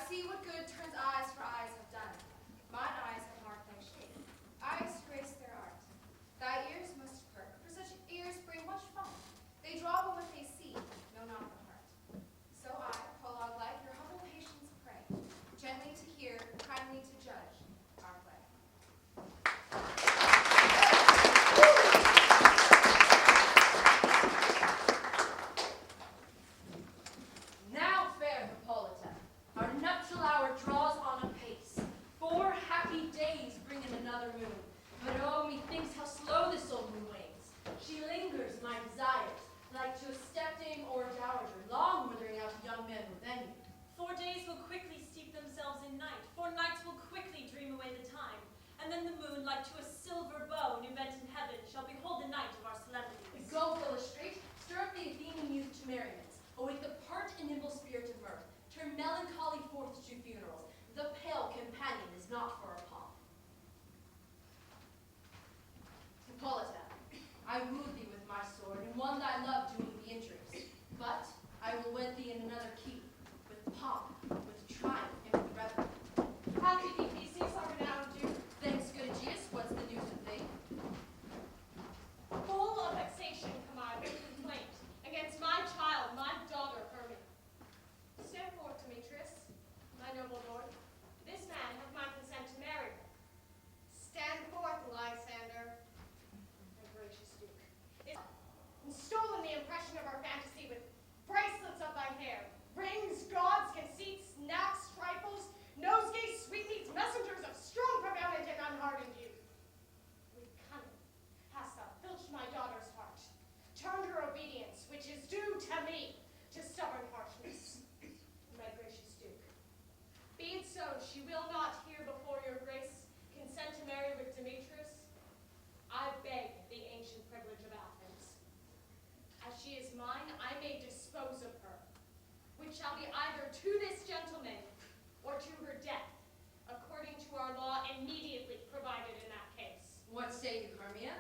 see what good turns eyes for eyes have done. Mine eyes have marked thy shape. Eyes grace their art. Thy ears must perk, for such ears bring much fun. They draw but what they see, know not the heart. So I, prologue like, your humble patience pray, gently to hear, kindly to judge our play. Now, fair Hippolyta, our nuptial hour draws on apace. 4 happy days bring in another moon. But oh, methinks how slow this old moon wanes. She lingers my desires, like to a stepdame or a dowager, long withering out young men within you. 4 days will quickly steep themselves in night. 4 nights will quickly dream away the time. And then the moon, like to a silver bow new bent in heaven, shall behold the night of our solemnities. Go, illustrate, stir up the Athenian youth to merriment, awake the part and nimble spirit of mirth, turn melancholy forth to funerals. The pale companion is not for a pomp. Hippolyta, I wooed thee with my sword, and won thy love doing thee injuries. But I will wed thee in another key, with pomp, with triumph, and with reverence. Happy be Theseus, our renowned Duke. Thanks, good Aegeus, what's the news of thee? Full of vexation come I with complaint against my child, my daughter Hermia. Stand forth, Demetrius, my noble lord. This man hath my consent to marry her. Stand forth, Lysander, my gracious Duke. And stolen the impression of our fantasy with bracelets of thy hair, rings, gauds, conceits, knacks, trifles, nosegays, sweetmeats, messengers of strong prevalent and unhardened youth. With cunning hast thou filched my daughter's heart, turned her obedience, which is due to me, to stubborn harshness. My gracious Duke, be it so, she will not hear before your grace consent to marry with Demetrius. I beg the ancient privilege of Athens. As she is mine, I may dispose of her, which shall be either to this gentleman or to her death, according to our law immediately provided in that case. What say you, Hermia?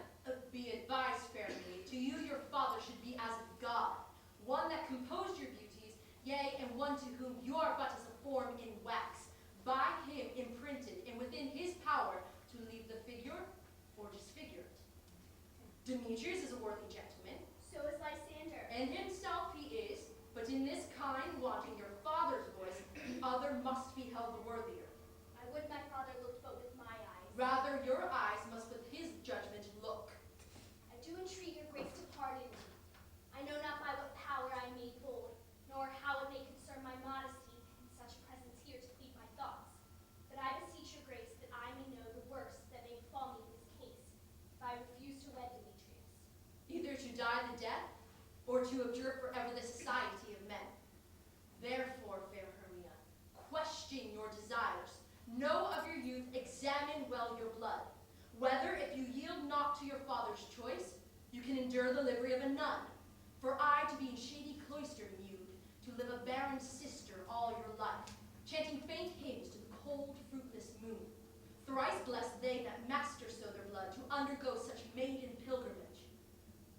Be advised, fair maid, to you your father should be as a god, one that composed your beauties, yea, and one to whom you are but as a form in wax, by him imprinted, and within his power to leave the figure or disfigure it. Demetrius is a worthy gentleman, So is Lysander. and himself he is, but in this kind, wanting your father's voice, the other must be held the worthier. I would my father looked but with my eyes. Rather, your eyes must with his judgment look. I do entreat your grace to pardon me. I know not by what power I made bold, nor how it may concern my modesty in such presence here to plead my thoughts. But I beseech your grace that I may know the worst that may befall me in this case, if I refuse to wed Demetrius. Either to die the death, or to abjure forever the society of men. Therefore, fair Hermia, question your desires, know of your youth, examine well your blood, whether if you yield not to your father's choice, you can endure the livery of a nun. For I to be in shady cloister mewed, to live a barren sister all your life, chanting faint hymns to the cold, fruitless moon. Thrice blessed they that master so their blood, to undergo such maiden pilgrimage.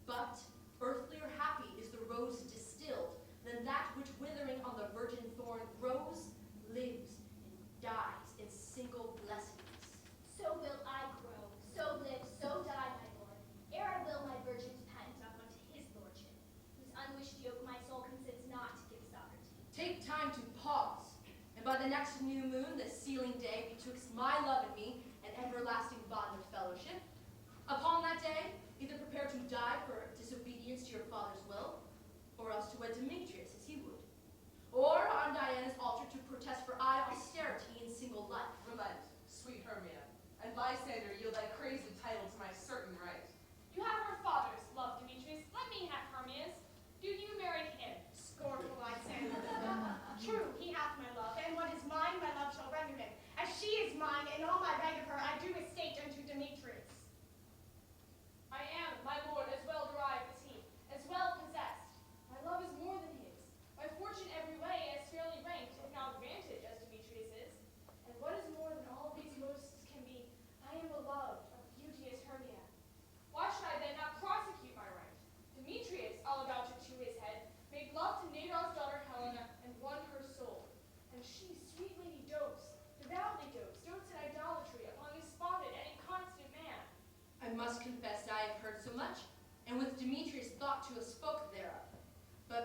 But earthlier happy is the rose distilled than that which withering on the virgin thorn grows, lives, and dies in single blessedness. So will I grow, so live, so die, my lord, ere I will my virgin's patent up unto his lordship, whose unwished yoke my soul consents not to give sovereignty. Take time to pause, and by the next new moon, the sealing day betwixt my love and me, an everlasting bond of fellowship. Upon that day, either prepare to die for disobedience to your father's will, or else to wed Demetrius as he would. Or on Diana's altar to protest for aye austerity in single life. Relent, sweet Hermia, and Lysander yield thy crazy title to my certain right. You have her father's love, Demetrius. Let me have Hermia's. Do you marry him, scornful Lysander? True, he hath my love, and what is mine, my love shall render him. As she is mine, and all my right of her, I do estate unto Demetrius. I am, my lord, as well derived as he, as well possessed. My love is more than his. My fortune every way as fairly ranked, if not advantage, as Demetrius is. And what is more than all these boasts can be, I am beloved of beauteous Hermia. Why should I then not prosecute my right? Demetrius, all about to his head, made love to Nador's daughter Helena, and won her soul. And she, sweetly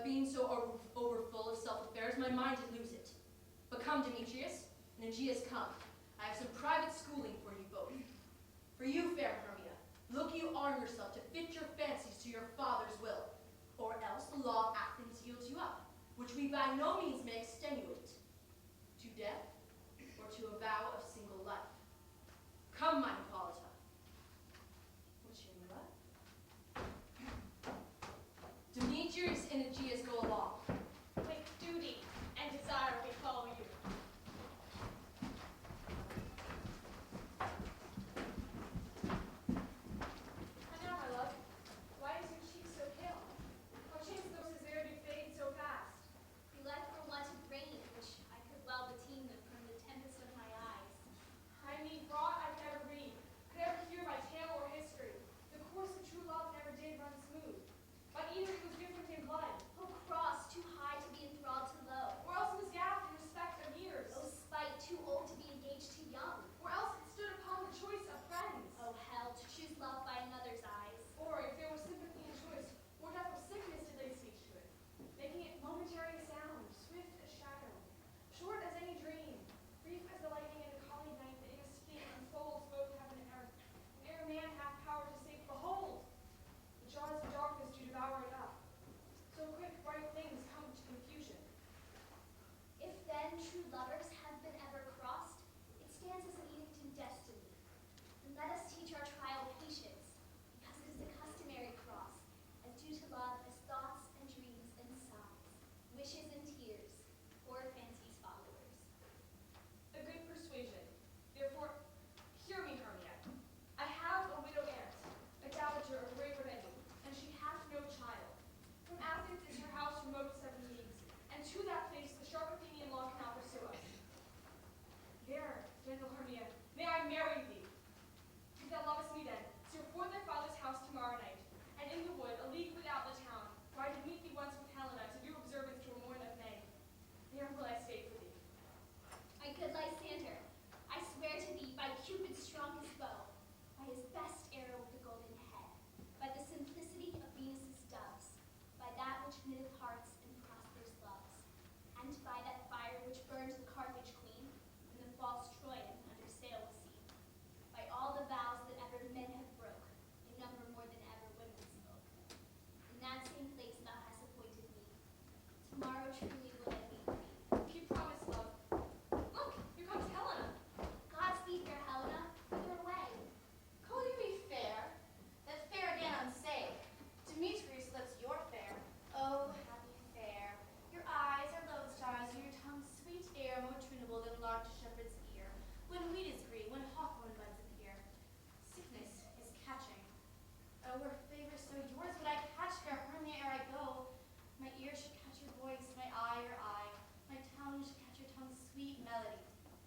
But being so overfull of self-affairs, my mind did lose it. But come, Demetrius, and Aegeus, come. I have some private schooling for you both. For you, fair Hermia, look you arm yourself to fit your fancies to your father's will, or else the law of Athens yields you up, which we by no means may extenuate, to death or to a vow of single life. Come, my Hippolyta. What's your name, what? Demetrius and Aegeus go along. With duty and desire we follow you. And now, my love, why is your cheek so pale? What chance those is there to fade so fast? We left for want of rain, which I could well beteem them from the tempest of my eyes. I need brought I could ever read, could ever hear by tale or history. The course of true love never did run smooth. But either it was different in blood, Oh, cross, too high to be enthralled to low. or else it was gapped in respect of years, Oh, spite, too old to be engaged to young. or else it stood upon the choice of friends. Oh, hell, to choose love by another's eyes. Or if there was sympathy in choice, what death of sickness did they speech to it, making it momentary as sound, swift as shadow, short as any dream, brief as the lightning in a collied night that in a skin enfolds both heaven and earth, and ere man hath power to say, behold, the jaws of darkness do devour it up. So quick bright things come to confusion. If then true lovers have been ever crossed, it stands as an edict in destiny. And let us teach our trial patience, because it is the customary cross, as due to love as thoughts and dreams and sighs, wishes and tears, or fancy's followers. A good persuasion. Therefore, hear me, Hermia. I have a widow aunt, a dowager of great revenue, and she hath no child. From Athens is her house remote 7 leagues, and to that place the sharp Athenian law cannot pursue us. There, gentle Hermia, may I marry thee. If thou lovest me then, steer forth thy father's house tomorrow night, and in the wood, a league without the town, where I did meet thee once with Helena to do observance to a morn of May. There will I stay for thee. My good Lysander, I swear to thee by Cupid's strongest bow, by his best arrow with the golden head, by the simplicity of Venus's doves, by that which knitteth hearts and prospers loves, and by that fire which burned the Carthage queen, when the false Troyan under sail was seen, by all the vows that ever men have broke, in number more than ever women spoke. In that same place thou hast appointed me. Tomorrow truly will I meet thee. Keep promise, love. Look, here comes Helena. Godspeed, fair Helena. Whither away? Call you me fair? That fair again unsay. Demetrius loves your fair. Oh, happy fair. Your eyes are lodestars, and your tongue sweet air, more tunable than lark to shepherd's ear. When wheat is green, when hawthorn buds appear. Sickness is catching. Oh, were favor so yours, would I catch fair Hermia ere I go. My ear should catch your voice, my eye your eye. My tongue should catch your tongue's sweet melody.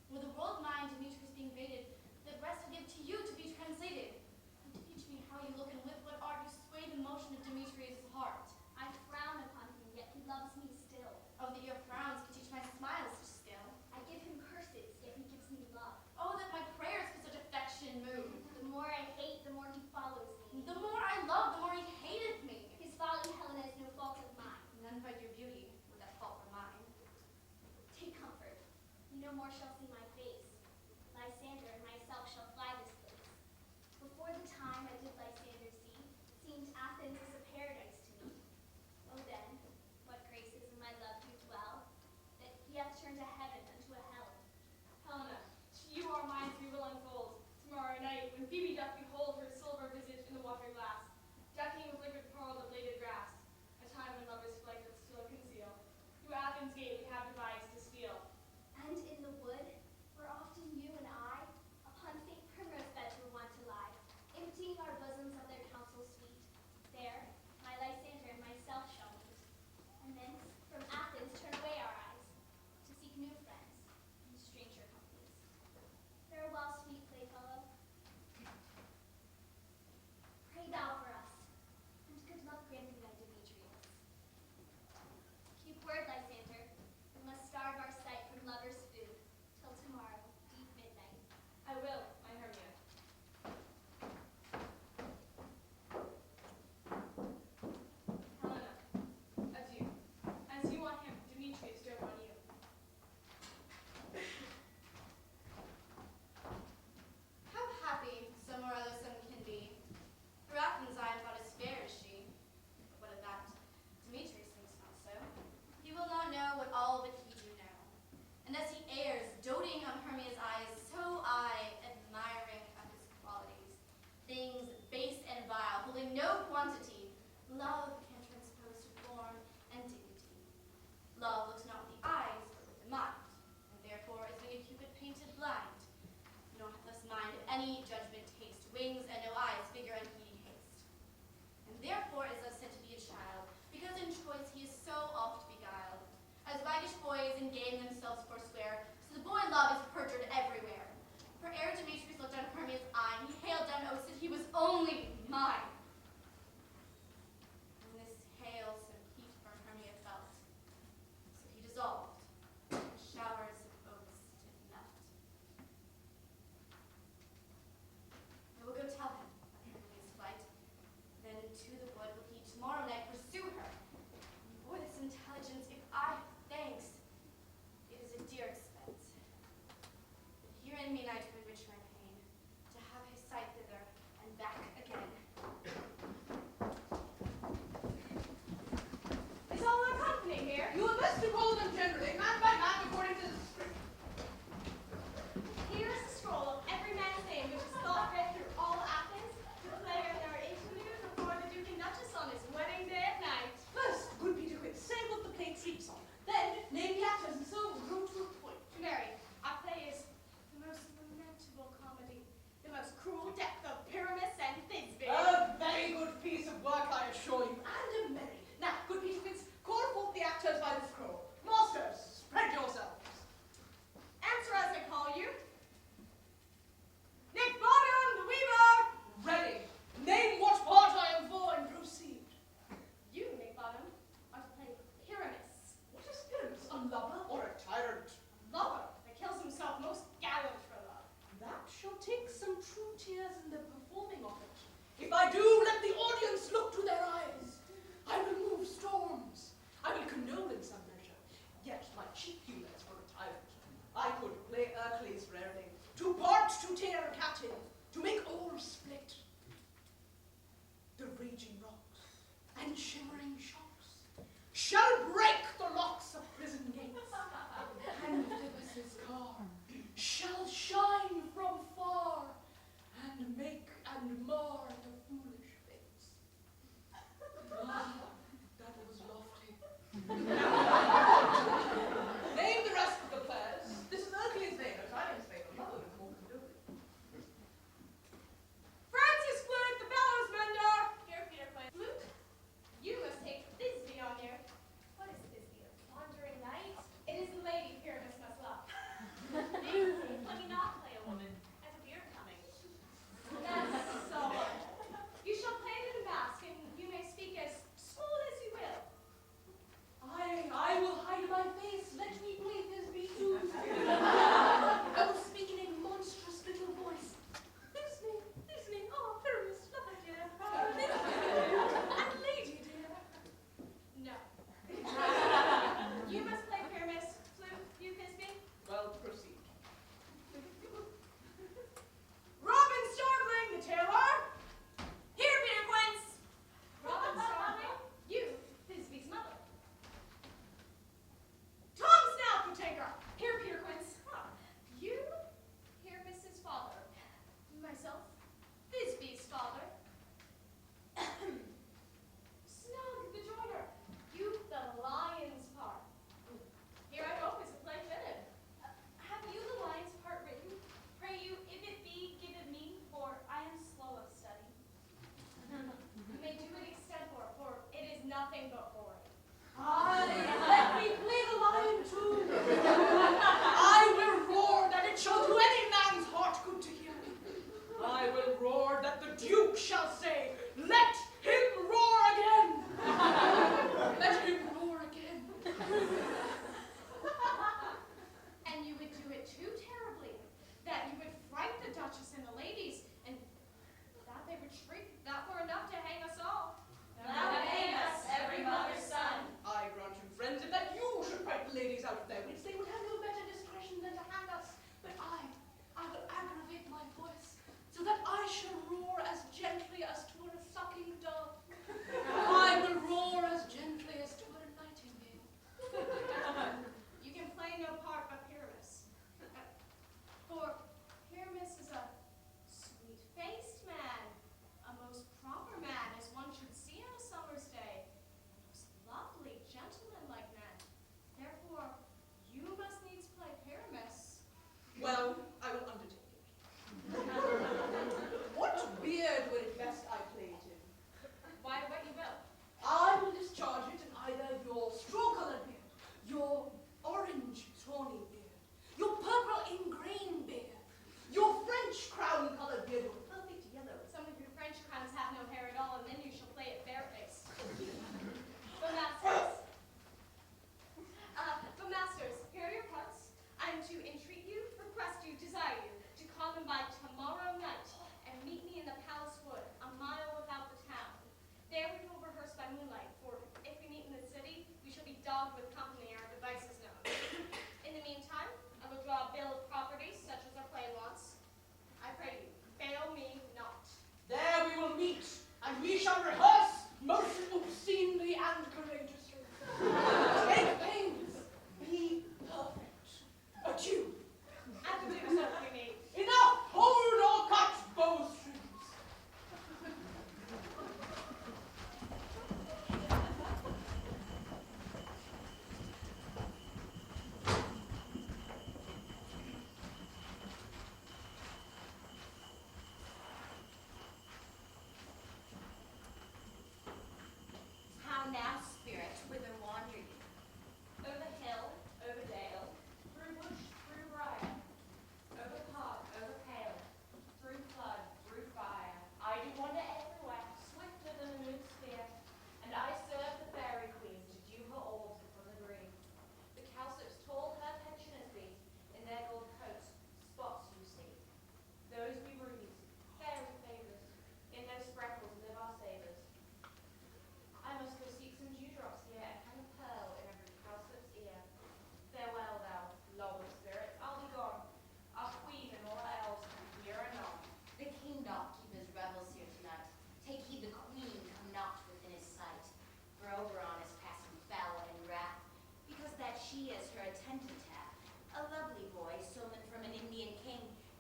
Were the world mine, Demetrius being fated, the rest will give to you to be translated. And teach me how you look and with what art you sway the motion of Demetrius' heart. I frown upon him, yet he loves me still. Oh, that your frowns could teach my smiles to skill. I give him curses, yet he gives me love. Oh, that my prayers could such affection move. The more I hate, the more he follows me. The more I love, the more he hateth me. His folly, Helena, is no fault of mine. None but your beauty would that fault were mine. Take comfort. You no more shall see my face. Lysander and myself shall fly this place. Before the time I did Lysander see, seemed Athens as a paradise to me. Oh then, what graces in my love do dwell, that he hath turned a heaven unto a hell. Helena, to you our minds we will unfold. Tomorrow night, when Phoebe doth behold her silver visage in the watery glass, decking with liquid pearl the bladed grass, a time when lovers flight doth still conceal. Through Athens' gate we have devised to steal. And in the wood, where often you and I, upon faint primrose beds were wont to lie, emptying our bosoms of their counsel sweet, there, any judgment taste, wings and no eyes, figure unheeding haste. And therefore is love said to be a child, because in choice he is so oft beguiled. As waggish boys in game themselves forswear, so the boy love is perjured everywhere. For ere Demetrius looked on Hermia's eye, he hailed down oaths that he was only mine. And this hail some heat from Hermia felt, so he dissolved, and showers of oaths did melt.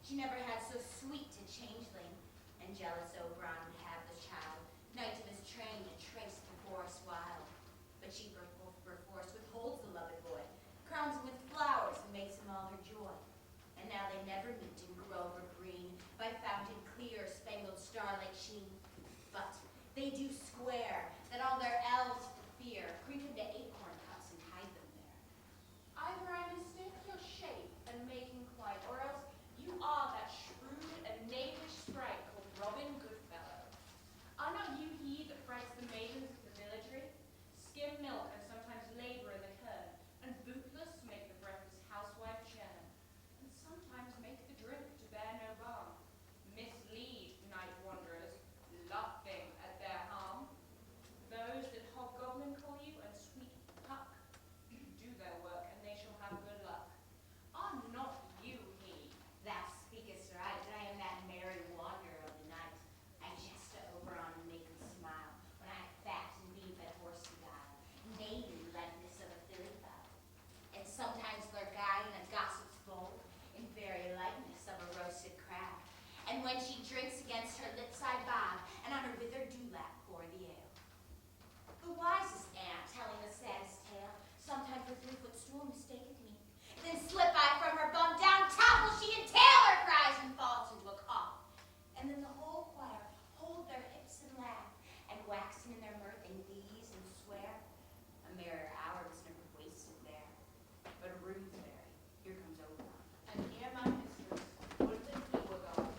She never had so sweet a changeling, and jealous Oberon would have the child, knight of his train to trace the forest wild. But she perforce withholds the loved boy, crowns him with flowers and makes him all her joy. And now they never meet in grove or green, by fountain clear, spangled starlight sheen. But they do square, that all their elves for fear creep into acorn cups and hide them there. Either I mistake your shape and making quite, or else you are that shrewd and knavish sprite called Robin Goodfellow. Are not you he that frights the maidens of the villagery, skim milk and sometimes labor in the kern, and bootless make the breathless housewife churn, and sometimes make the drink to bear no balm, mislead night wanderers, laughing at their harm? Those that hobgoblin call you and sweet puck, do their work and they shall have good luck. Are not you he? Thou speakest right, that I am that merry wanderer of the night. I jest to Oberon and make him smile, when I fat and beef at horse beguile, maiden likeness of a filly fowl. And sometimes lurk I in a gossip's bowl, in very likeness of a roasted crab. And when she drinks against her lips I bob, and on her withered dewlap pour the ale. The wisest aunt, telling the saddest tale, sometimes her 3-foot stool mistaketh me. Then slip I from her bum, down topple she, and Taylor cries and falls into a cough. And then the whole choir hold their hips and laugh, and waxen in their mirth and wheeze and swear. A merrier hour was never wasted there. But Rosemary, here comes Oberon. And here my mistress would that he were gone.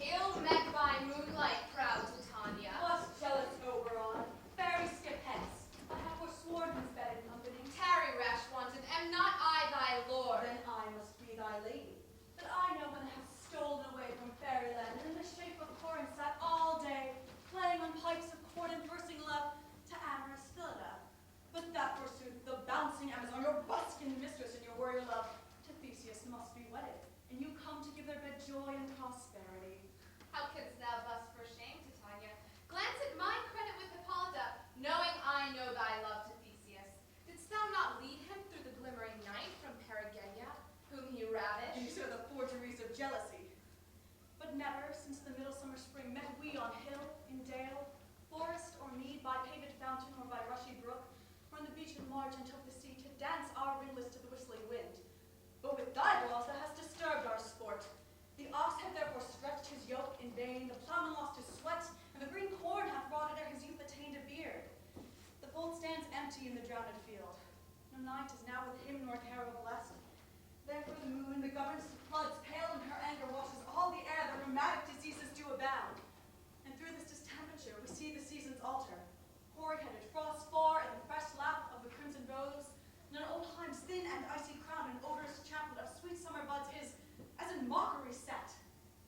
Ill met by moonlight, proud Titania. What jealous Oberon? Fairy skip hence. I have forsworn his bed and company. Tarry, rash wanton, am not I thy lord? Then I must be thy lady. But I know when I have stolen away from fairyland, and in the shape of Corin sat all day, playing on pipes of chord and versing love to amorous Philida. But that forsooth, the bouncing Amazon, your buskin mistress and your warrior love, to Theseus must be wedded, and you come to give their bed joy and prosperity. How couldst thou thus for shame, Titania? Glance at my credit with Hippolyta, knowing I know thy love to Theseus. Didst thou not lead him through the glimmering night from Perigenia, whom he ravished? These are the forgeries of jealousy. But never, since the midsummer spring, met we on hill, in dale, forest or mead, by paved fountain or by rushy brook, or on the beach and margin of the sea, to dance our ringlets to the whistling wind. But with thy laws thou hast disturbed our sport. The ox hath therefore stretched his yoke in vain, the plowman lost his sweat, and the green corn hath rotted ere his youth attained a beard. The fold stands empty in the drowned field. No night is now with him nor care of blessed. Therefore the moon, the governess of floods, pale in her anger, washes all the air, the rheumatic diseases do abound. And through this distemperature we see the seasons alter. Hoary-headed frost far, and the fresh lap of the crimson rose, and an old hime's thin and icy crown, and odorous chaplet of sweet summer buds is, as in mockery set.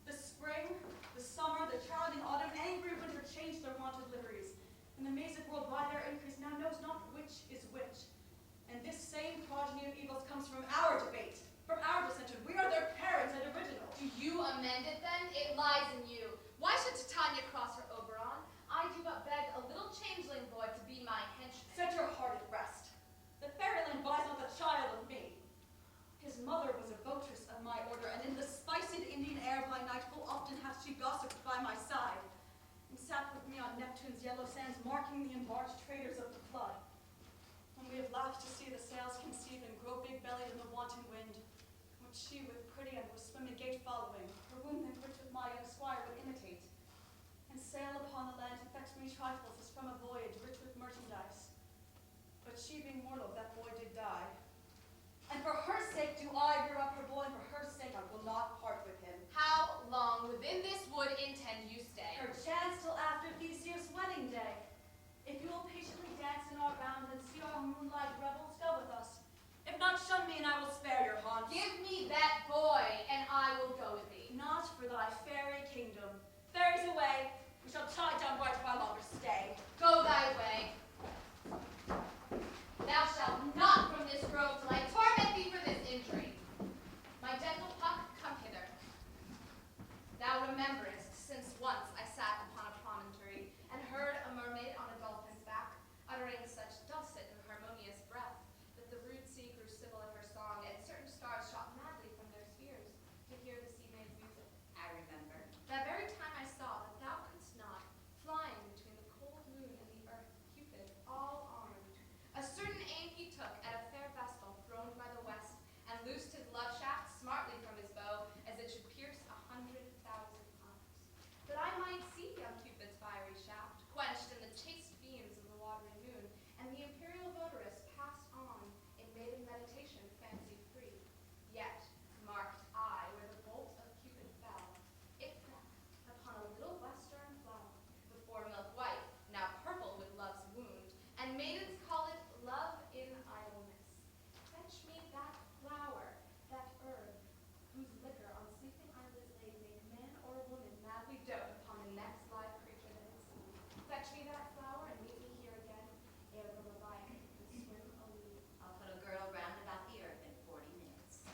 The spring, the summer, the challenging autumn, angry winter change their wonted liveries, and the mazic world by their increase now knows not which is which. And this same progeny of evils comes from our debate, from our dissension. We are their parents and original. Do you amend it then? It lies in you. Why should Titania cross her Oberon? I do but beg a little changeling boy to be my henchman. Set your heart at rest. The fairyland buys not the child of me. His mother was a votress of my order, and in the spiced Indian air by night full often hath she gossiped by my side, and sat with me on Neptune's yellow sands, marking the embarked traders of the flood. When we have laughed to see the sails conceive and grow big-bellied in the wanton wind, which she with pretty and with swimming gait following, her womb then rich with my young squire would imitate, and sail upon the land to fetch me trifles as from a voyage rich with merchandise. But she being mortal, that boy did die. And for her sake do I rear up her boy, and for her sake I will not part with him. How long within this wood intend you stay? Perchance till after Theseus' wedding day. If you will patiently dance in our round and see our moonlight revels, go with us. If not, shun me, and I will spare your haunts. Give me that boy, and I will go with thee. Not for thy fairy kingdom. Fairies away, we shall tie down Wright if I longer stay. Go thy way. Thou shalt not from this fetch me that flower and meet me here again ere the Leviathan can swim only. I'll put a girdle round about the earth in 40 minutes.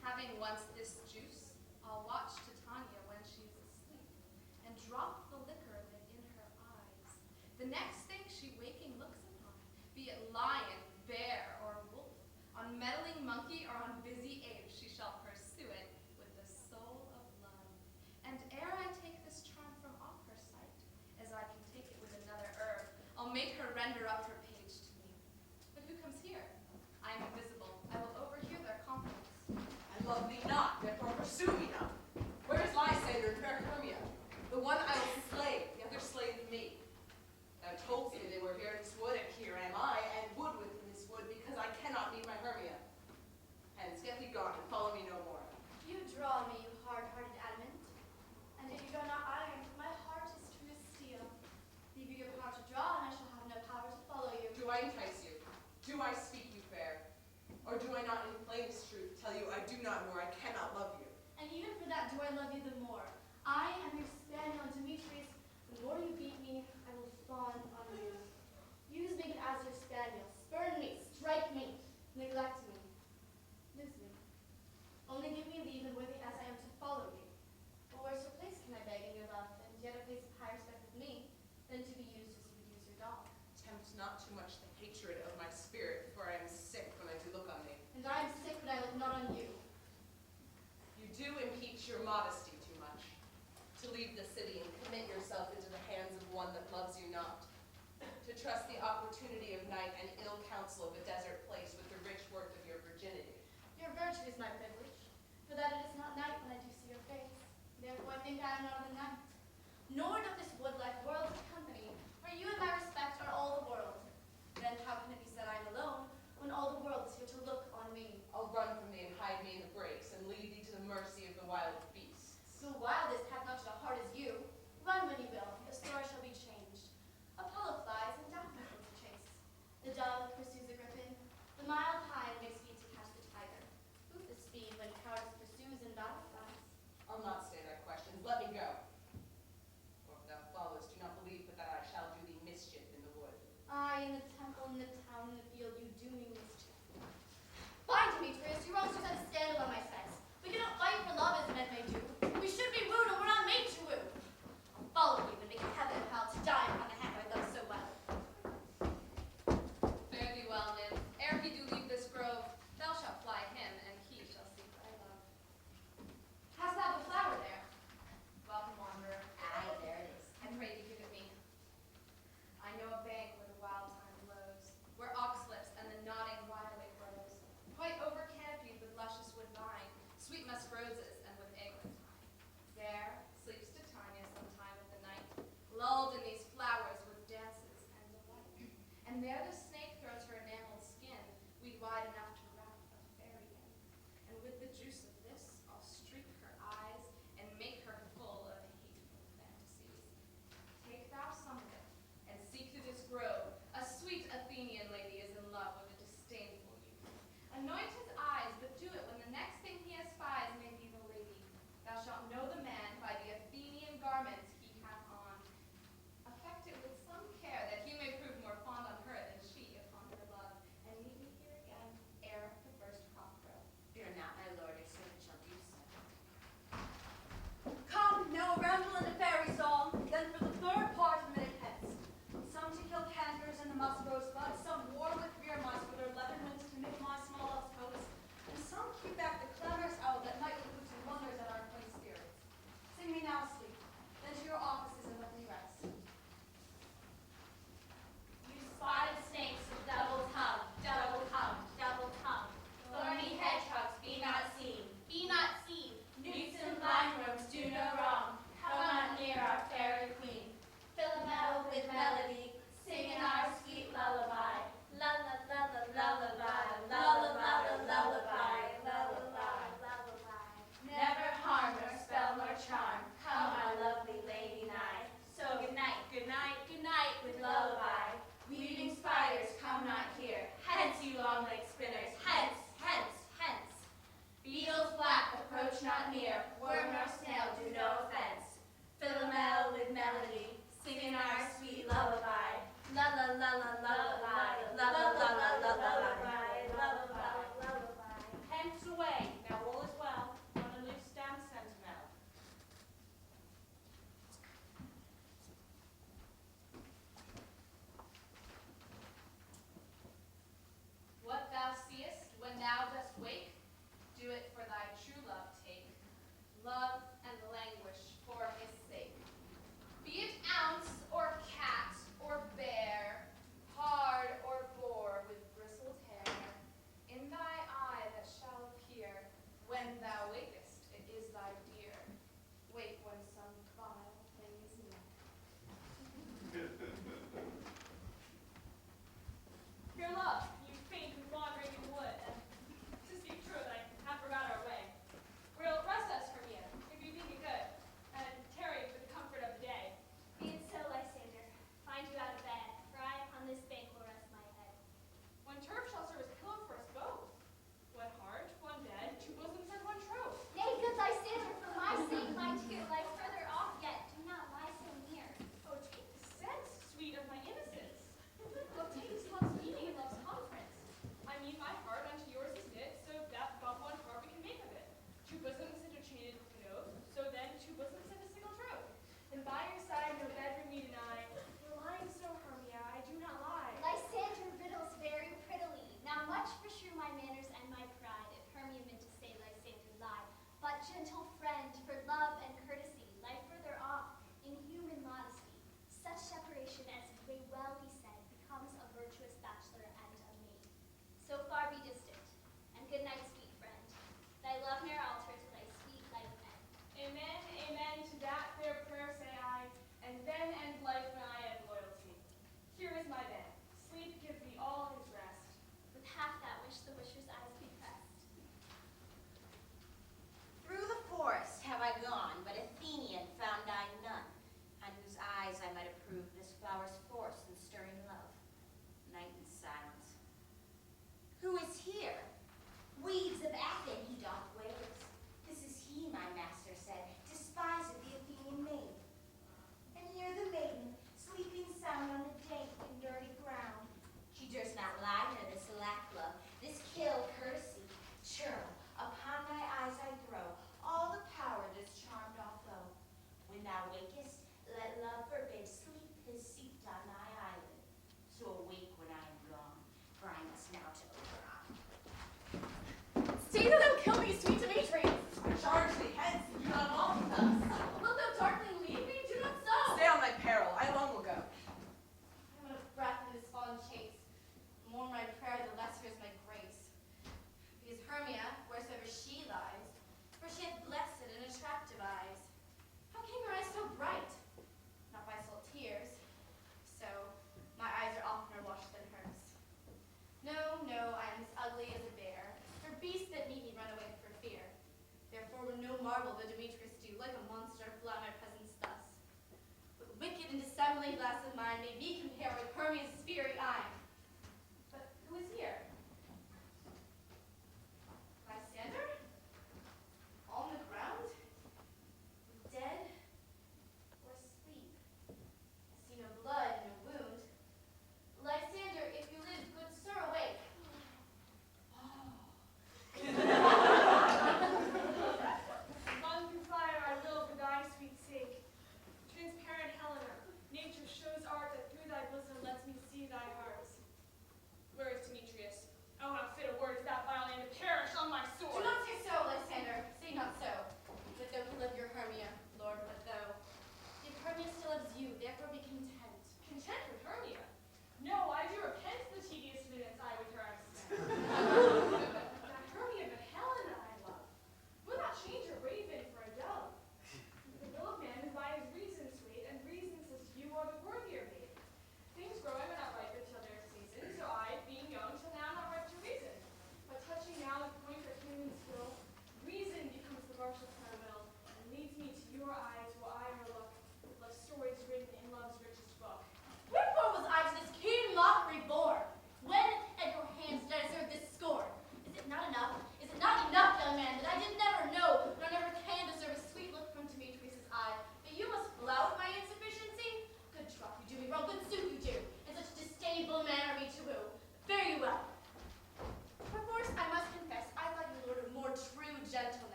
Having once this juice, I'll watch Titania when she's asleep, and drop the liquor of it in her eyes. The next thing she waking looks upon, be it lion, bear, or wolf, on meddling monkey or on busy ape, she shall pursue it with the soul of love. And ere I take this charm from off her sight, as I can take it with another herb, I'll make her render up her page to me. But who comes here? I am invisible. I will overhear their conference. I love thee not, therefore pursue me not. Where is Lysander and fair Hermia? The one I will slay, the other slayeth me. Thou told me they were here in this wood, and here am I, and wood within this wood, because I cannot meet my Hermia. Hence, get thee gone, and follow me no more. You draw me, you hard-hearted adamant. And if you draw not iron, my heart is true as steel. Leave you your power to draw, and I shall have no power to follow you. Do I entice you? Do I speak you fair? Or do I not in plainest truth tell you I do not nor I cannot love you? And even for that do I love you the more. I am your spaniel, Demetrius. The more you beat me, I will fawn on you. Use me as your spaniel. Spurn me, strike me, neglect me, lose me. Only give me leave, and worthy as I am to follow you. But where's your place, can I beg, in your love, and yet a place of higher respect with me, than to be used as you would use your dog? Tempt not too much the hatred of my spirit, for I am sick when I do look on thee. And I am sick when I look not on you. You do impeach your modesty too much, to leave the city and commit yourself into the hands of one that loves you not, to trust the opportunity of night and ill counsel of a desert place with the rich worth of your virginity. Your virtue is my privilege, for that it is not night when I do see your face. Therefore I think I am not of the night. Nor doth this wood like world of company, where you in my respect are all the world. Then how can it be said I am alone, when all the world is here to look on me? I'll run from thee and hide me in the brakes, and leave thee to the mercy of the wild beasts. So wildest hath not such a heart as you. Run when you will, the story shall be changed. Apollo flies and Daphne goes to chase. The dove pursues the griffin. The mild hind makes speed to catch the tiger. Who the speed when cowardice pursues and battle flies? I'll not stay thy questions. Let me go.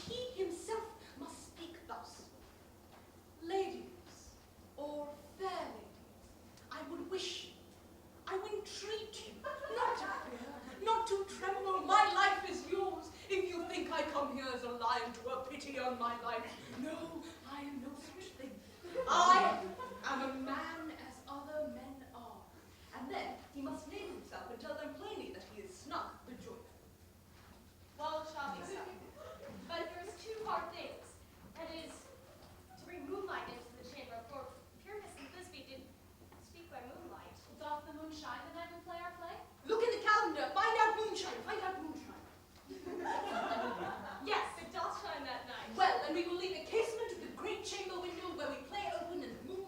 he himself must speak thus. Ladies, or fair ladies, I would wish, I would entreat you, not to fear, not to tremble. My life is yours. If you think I come here as a lion to a pity on my life, no, I am no such thing. I am a man as other men are. And then he must name himself and tell them plainly that he is snug but joyful. Well, it shall be so. But there's two hard things. That is, to bring moonlight into the chamber, for Pyramus and Thisbe did speak by moonlight. Doth the moon shine the night we play our play? Look in the calendar, find out moonshine, find out moonshine. Yes, it does shine that night. Well, then we will leave a casement to the great chamber window where we play open and the moon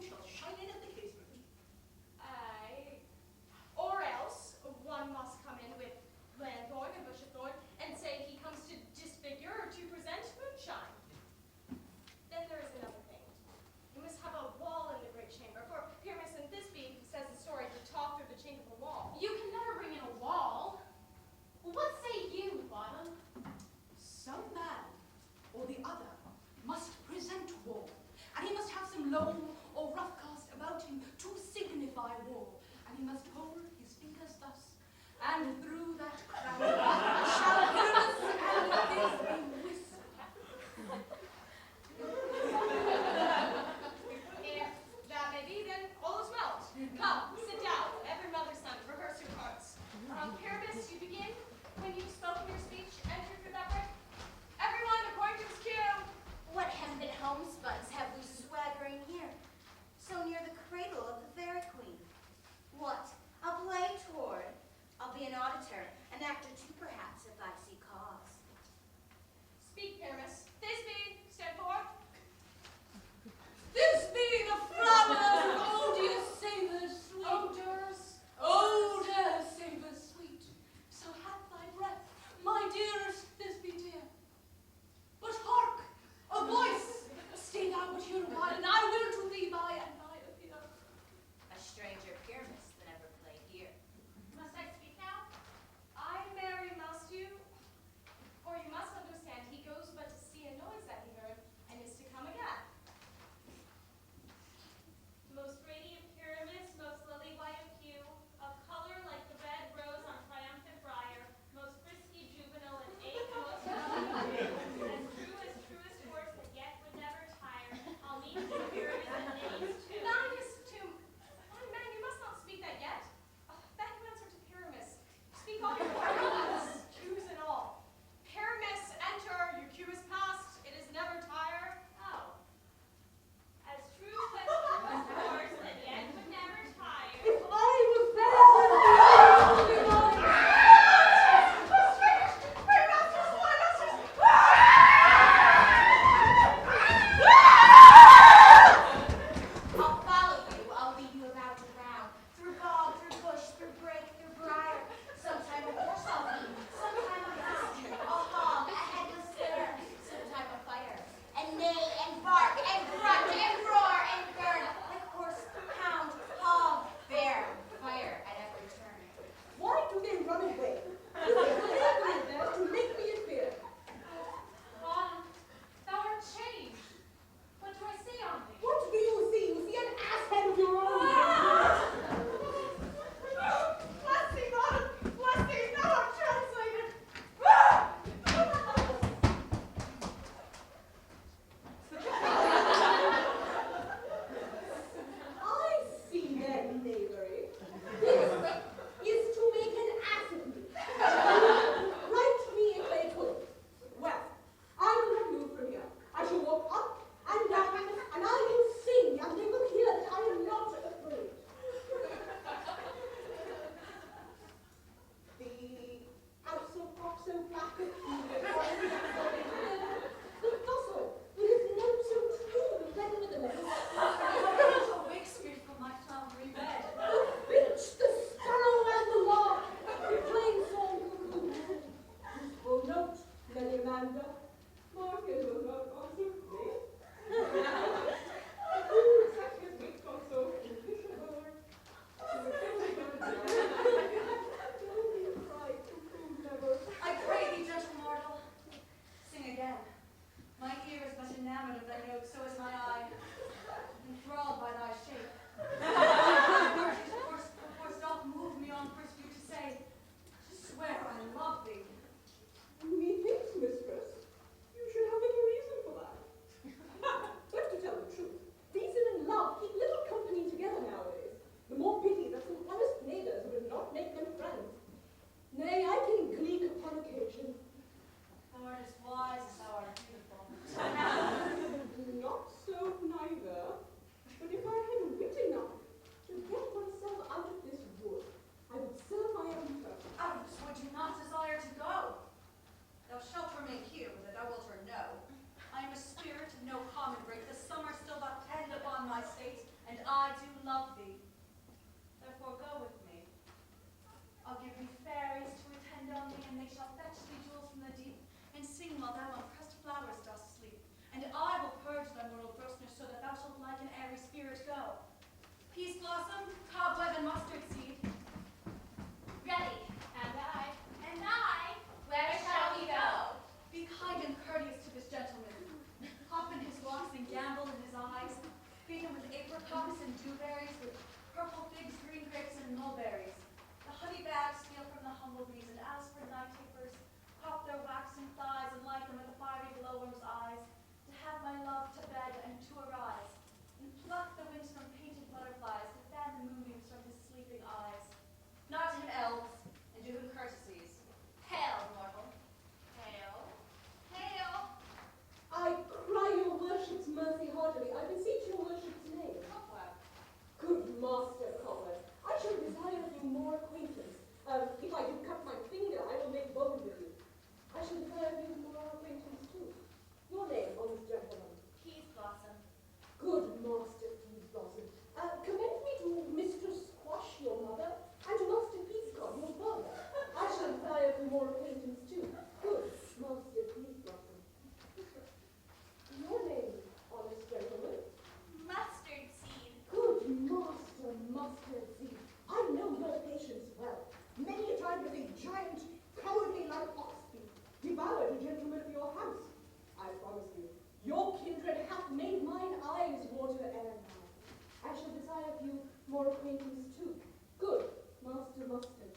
desire of you more acquaintance too. Good, Master Mustard.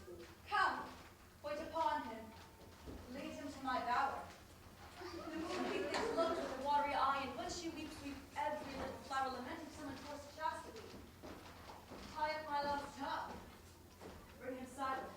Come, wait upon him. Lead him to my bower. Keep this look with a watery eye, and when she weeps, weep every little flower, lamenting some enforced chastity. Tie up my love's tongue. Bring him silently.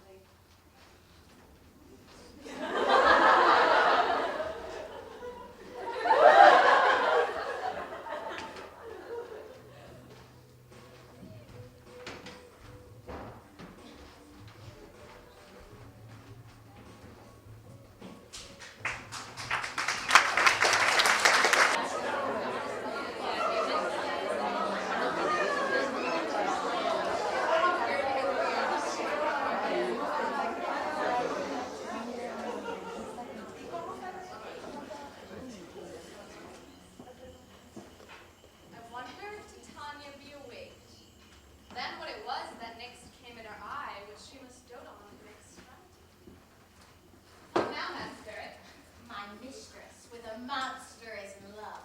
I wonder if Titania be awake. Then what it was that next came in her eye, which she must dote on next night. Come now, mad spirit. My mistress, with a monster is in love,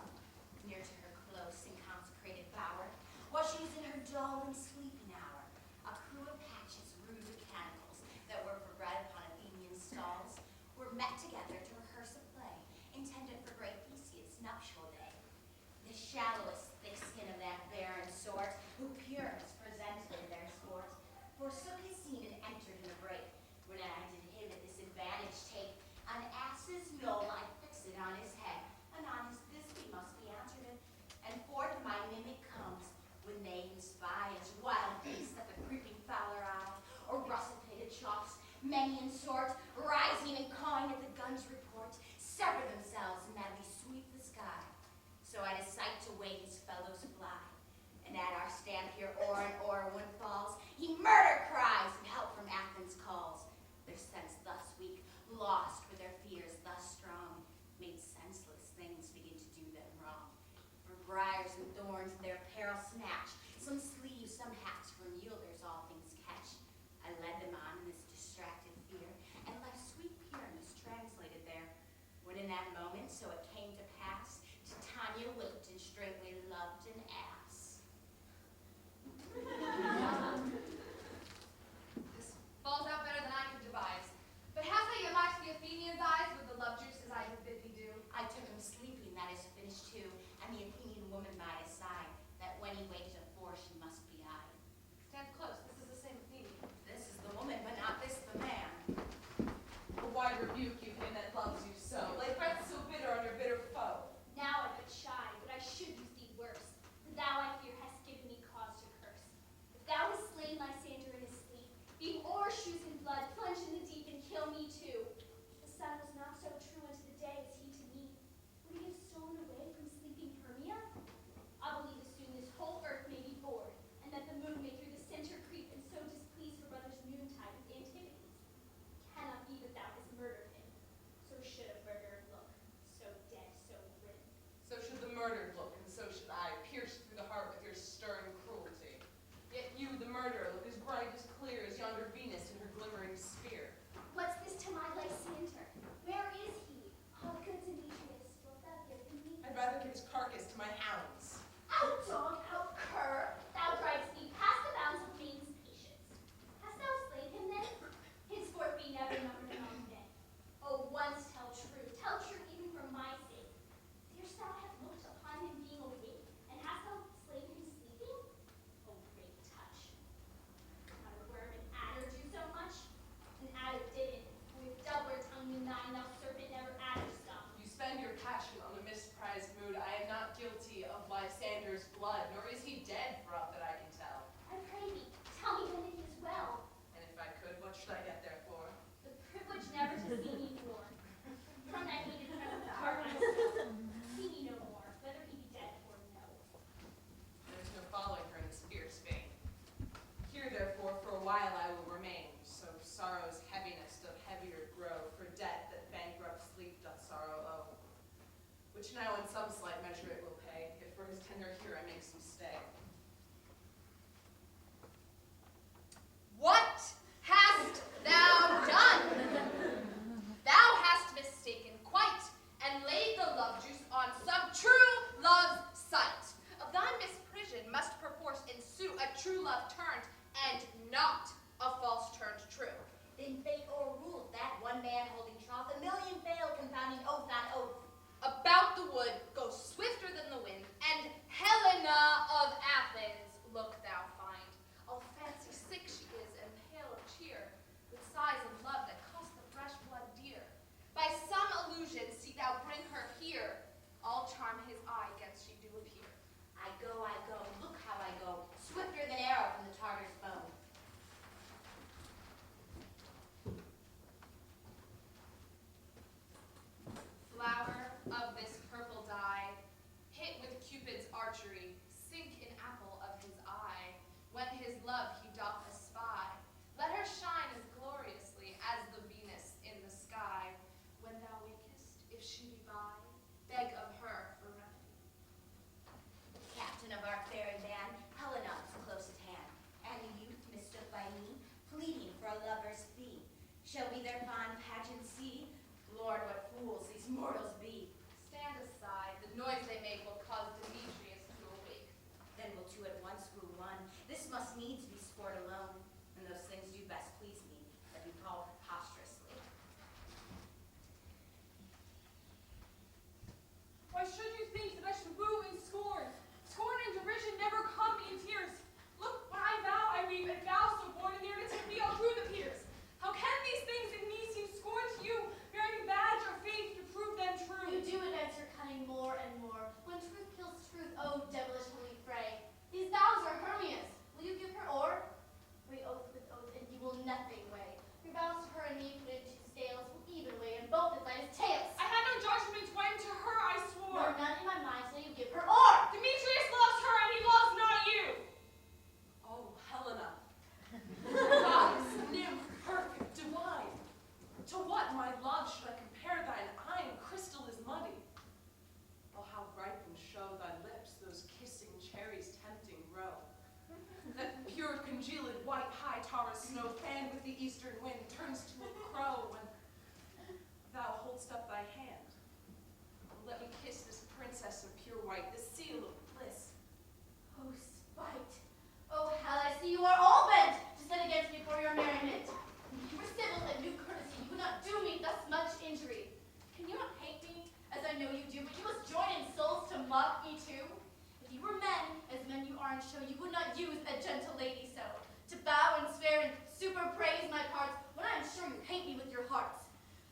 near to her close and consecrated bower, while she was in her dull and sleeping hour, a crew of patches, rude mechanicals, that were for bread upon Athenian stalls, were met together to rehearse a play, intended for great Theseus' nuptial day. The shallowest thick skin of that barren sort, who purest presented in their sport, forsook his scene and entered in a break, when I did him at this advantage take, an ass's knoll I fix it on his head, and on his thisbe must be answered, and forth my mimic comes, when they him spy as wild beasts that the creeping fowler eye, or russet-pated chops, many in sort, rising and cawing at the gun's report, sever themselves and madly sweep the sky. So at his sight to wait his fellows fly, and at our stand here o'er and o'er one falls, he murder cries and help from Athens calls. Their sense thus weak, lost with their fears thus strong, made senseless things begin to do them wrong. For briars and thorns their apparel snatch, some sleeves, some hats from yielders all things catch. I led them on in this distracted fear, and left sweet Pyramus translated there. When in that moment so it came to pass, Titania whipped and straightway loved an ass. This falls out better than I could devise. But hast thou yet lacked the Athenians' eyes with the love juice as I have bid thee do? I took him sleeping, that is finished too, and the Athenian woman by his side, that when he waked afore she must be eyed. Stand close, this is the same Athenian. This is the woman, but not this the man. Why rebuke you him that loves you so? Lay breath so bitter on your bitter foe. Now I but shy, but I should use thee worse. For thou, I fear, hast given me cause to curse. If thou hast slain Lysander in his sleep, being o'ershoes in blood, plunge in the deep and kill me too. The sun was not so true unto the day as he to me. Would he have stolen away from sleeping Hermia? I believe as soon this whole earth may be bored, and that the moon may through the center creep, and so displease her brother's noontide with Antipodes. Cannot be that thou hast murdered him. So should a murderer look, so dead, so grim. So should the murdered look, and so should I, pierced through the heart with your stern cruelty. Yet you, the murderer, look as bright, as clear as yonder Venus in her glimmering sphere. What's this to my Lysander? Where is he? All good Demetrius, wilt thou give him me? I'd rather give his carcass to my hounds. Out, dog, out, cur! Thou drivest me past the bounds of maid's patience. Hast thou slain him then? Henceforth be never numbered among men. Oh, once tell true even for my sake. Darest thou have looked upon him being awake, and hast thou slain him sleeping? Oh, great touch. Not a worm and adder do so much? An adder did it. With doubler tongue than thine, thou serpent never adder stung. You spend your passion on a misprized mood. I am not guilty of Lysander's blood, nor is he dead for aught that I can tell. I pray thee, tell me when it is well. And if I could, what should I get there for? The privilege never to see me more. From that hated presence apart, see me no more, whether he be dead or no. There is no following her in this fierce vein. Here, therefore, for a while I will remain, so sorrow's heaviness doth heavier grow, for debt that bankrupt sleep doth sorrow owe. Which now in some slight measure it will pay, if for his tenure here I make some stay. What hast thou done? Thou hast mistaken quite, and laid the love juice on some true love's sight. Of thy misprision must perforce ensue a shall we their fond pageant see? Lord, what fools these mortals be. Stand aside. The noise they make will cause Demetrius to awake. Then will two at once grow one. This must needs be sport alone, and those things do best please me, that we call preposterously. Why should you think that I should woo in scorn? Scorn and derision never come in tears. Look, when I vow, I weave, and vow so born and near to me all through the peers. How can these things in me seem scorn to you, bearing a badge of faith to prove them true? You do advance your cunning more and more. When truth kills truth, oh devilish holy fray. These vows are Hermia's. Will you give her or? We oath with oath, and you will nothing weigh. Your vows to her and me put into scales will even weigh, and both decide as tails. I had no judgment when to her I swore. Nor none in my mind till you give her or. Demetrius loves her, and he loves not you. Oh, Helena. Goddess, nymph, perfect, divine. To what, my love, should I compare thine eye and crystal is muddy? Oh, how ripe and show thy lips, those kissing cherries tempting grow. That pure congealed white high Taurus snow, fanned with the eastern wind, turns to a crow when thou holdst up thy hand. Let me kiss this princess of pure white, this seal of bliss. Oh, spite. Oh, hell, I see you are all bent to set against me for your merriment. If you were civil and knew courtesy, you would not do me thus much injury. Can you not hate me, as I know you do, but you must join in souls to mock me too? If you were men, as men you are and show, you would not use a gentle lady so, to bow and swear and super praise my parts, when I am sure you hate me with your hearts.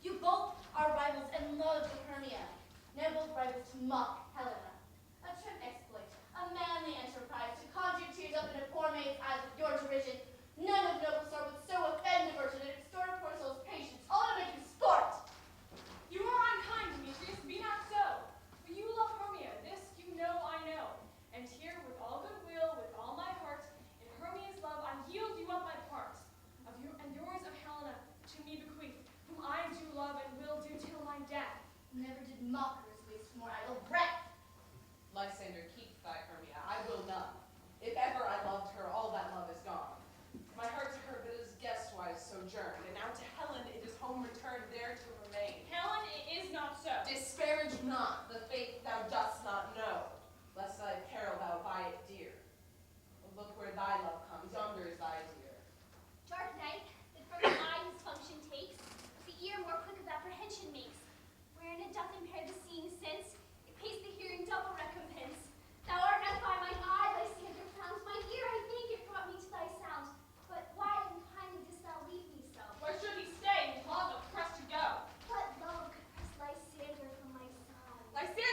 You both are rivals and love of Hermia, now both rivals to mock Helena. A trim exploit, a manly enterprise, to conjure tears up in a poor maid's eyes with your derision. None of noble sort would so offend a virgin and extort a poor soul's patience, all to make you sport. You are unkind, Demetrius, be not so. For you love Hermia, this you know I know. And here, with all goodwill, with all my heart, in Hermia's love I yield you up my parts. Of you and yours of Helena, to me bequeath, whom I do love and will do till my death. Never did mockers waste more idle breath. Lysander, keep thy Hermia, I will none. If ever I loved her, all that love is gone. My heart to her but is guest-wise sojourned, and now to Helen it is home returned, there to remain. Helen, it is not so. Disparage not the faith thou dost not know, lest thy peril thou buy it dear. Look where thy love comes, yonder is thy dear. Dark night, that from the eye his function takes, the ear more quick of apprehension makes. Wherein it doth impair the seeing sense, it pays the hearing double recompense. Thou art not by mine eye, Lysander found, my ear I think it brought me to thy sound. But why unkindly didst thou leave me so? Where should he stay? His love oppressed to go. What love could press Lysander from my side? Lysander!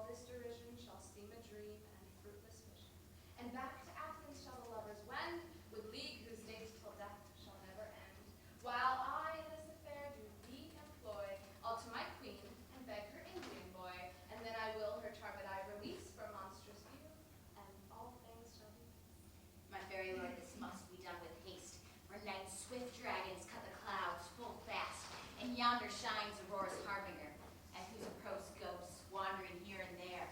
this derision shall seem a dream and fruitless vision. And back to Athens shall the lovers wend, with league whose days till death shall never end. While I in this affair do thee employ, I'll to my queen and beg her Indian boy, and then I will her charmed eye release from monstrous view, and all things shall be peace. My fairy lord, this must be done with haste, for night's swift dragons cut the clouds full fast, and yonder shines Aurora's harbinger, at whose approach ghosts, wandering here and there,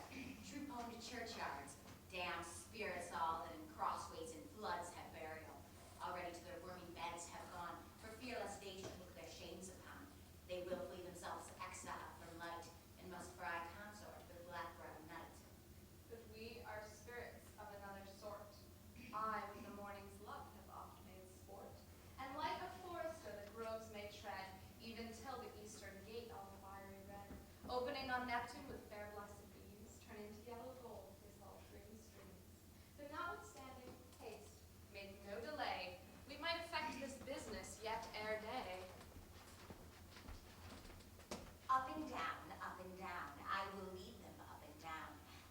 troop home to churchyards, damned spirits all that in crossways and floods have burial, already to their wormy beds have gone, for fear lest they should look their shames upon. They will flee themselves exile from light, and must fry consort with black-browed night. But we are spirits of another sort. I with the morning's luck have oft made sport, and like a forester the groves may tread, even till the eastern gate all fiery red, opening on Neptune with fair blessed beams, turn into yellow gold his ultramarine streams. But notwithstanding haste, make no delay, we might effect this business yet ere day. Up and down, I will lead them up and down.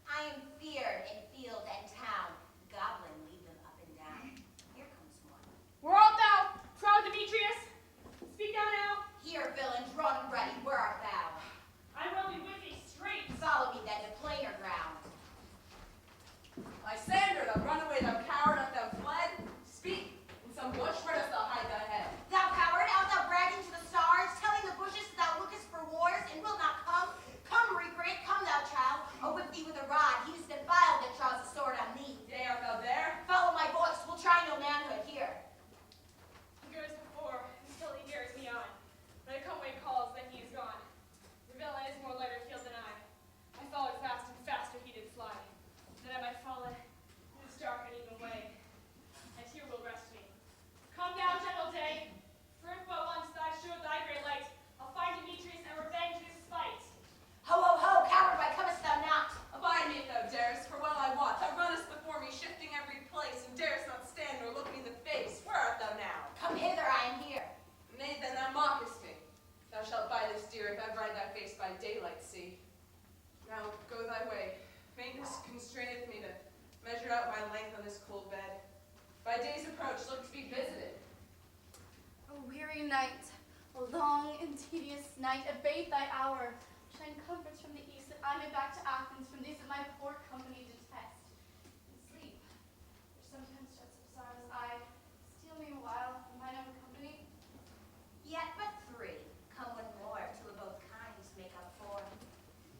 I am feared in field and town. Goblin, lead them up and down. Here comes one. Where art thou, proud Demetrius? Speak thou now. Here, villain, drawn and ready, where art thou? I will be with thee straight. Follow me then to plainer ground. Lysander, thou runaway, thou coward, art thou fled? Speak, in some bush where dost thou hide thy head? Thou coward, art thou bragging to the stars, telling the bushes that thou lookest for wars, and wilt not come? Come, recreant, come, thou child. I'll whip thee with a rod. He is defiled that draws a sword on thee. Yea, art thou there? Follow my voice. We'll try no manhood here. He goes before, until he hears me on. When I come when he calls, then he is gone. The villain is more lighter field than I. I followed fast, and faster he did fly. That I might follow in this dark and even way. And here will rest me. Come now, gentle day, for if but once thou showed thy great light, I'll find Demetrius and revenge his spite. Ho, ho, ho, coward, why comest thou not? Abide me if thou darest, for well I wot. Thou runnest before me, shifting every place, and darest not stand nor look me in the face. Where art thou now? Come hither, I am here. Nay, then thou mockest me. Thou shalt buy this deer if ever I thy face by daylight see. Now go thy way. Faintness constraineth me to measure out my length on this cold bed. By day's approach, look to be visited. A weary night, a long and tedious night, abate thy hour. Shine comforts from the east, that I may back to Athens from these that my poor company detest. And sleep, which sometimes shuts up sorrow's eye, steal me a while from mine own company. Yet but three, come one more, till both kinds make up four.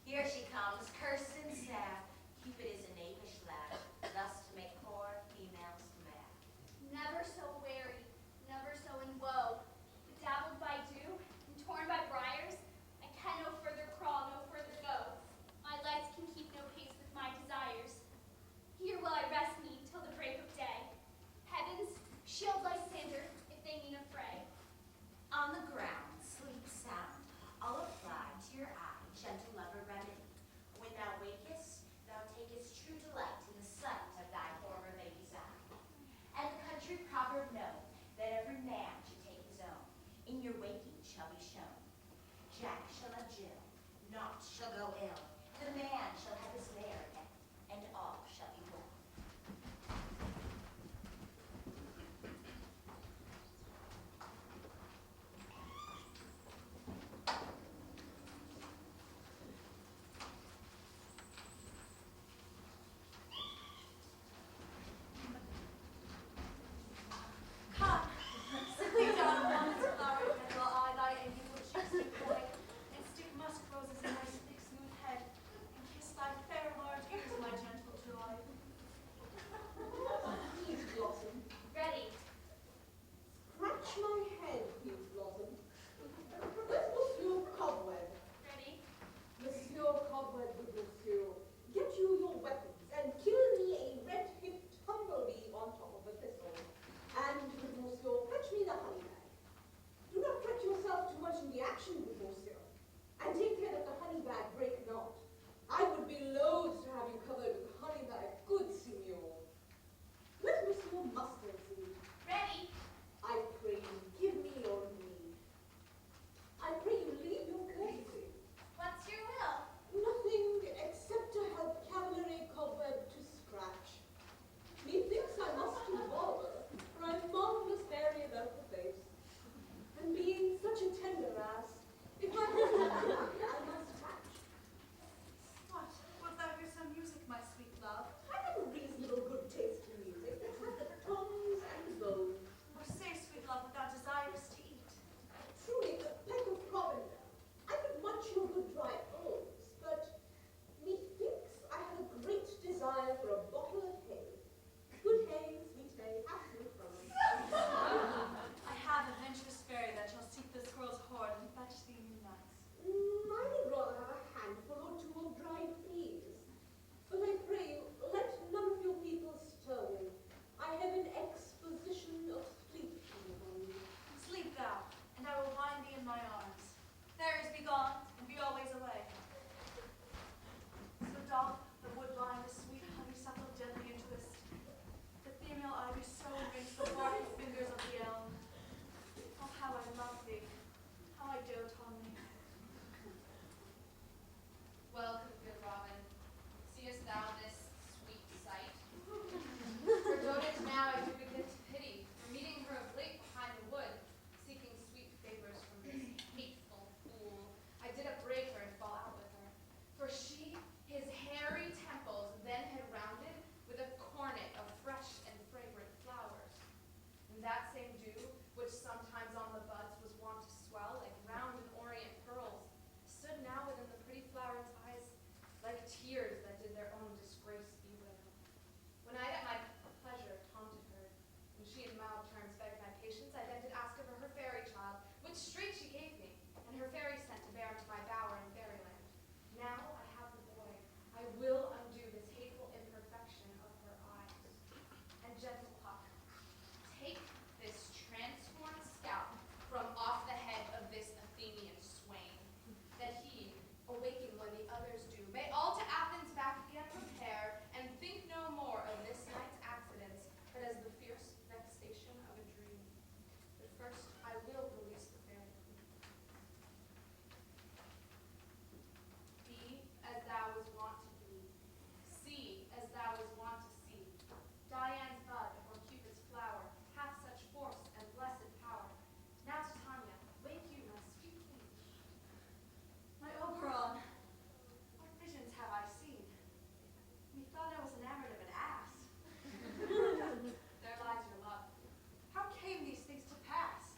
Here she comes, cursed and sad. Cupid is a knavish lad, thus to make poor females mad. Never so weary, never so in woe, bedabbled by dew and torn by briars, I can no further crawl, no further go. My legs can keep no pace with my desires. Here will I rest me till the break of day. Heavens, shield Lysander, if they mean a fray. On the ground, sleep sound, I'll apply to your eye, gentle lover remedy. When thou wakest, thou takest true delight in the sight of thy former lady's eye. And the country proverb know, that every man should take his own, in your waking shall be shown. Jack shall have Jill, naught shall go ill, the man shall have his lair again, and all shall be well. Come, sit thee down upon this flower bed, while I thy amiable cheeks do coy, and stick musk roses in thy thick smooth head. like tears that did their own disgrace bewail. When I at my pleasure taunted her, when she in mild terms begged my patience, I then did ask of her her fairy child, which straight she gave me, and her fairy sent to bear to my bower in fairyland. Now I have the boy, I will undo this hateful imperfection of her eyes. And gentle Puck, take this transformed scalp from off the head of this Athenian swain, that he, awaking when the others do, may all to Athens back again repair, and think no more of this night's accidents, but as the fierce vexation of a dream. But first I will release the fair queen. Be as thou was wont to be, see as thou was wont to see. Dian's bud, or Cupid's flower, hath such force and blessed power. Now, Titania, wake you, my sweet queen. My Oberon, what visions have I seen? Methought I was enamored of an ass. There lies your love. How came these things to pass?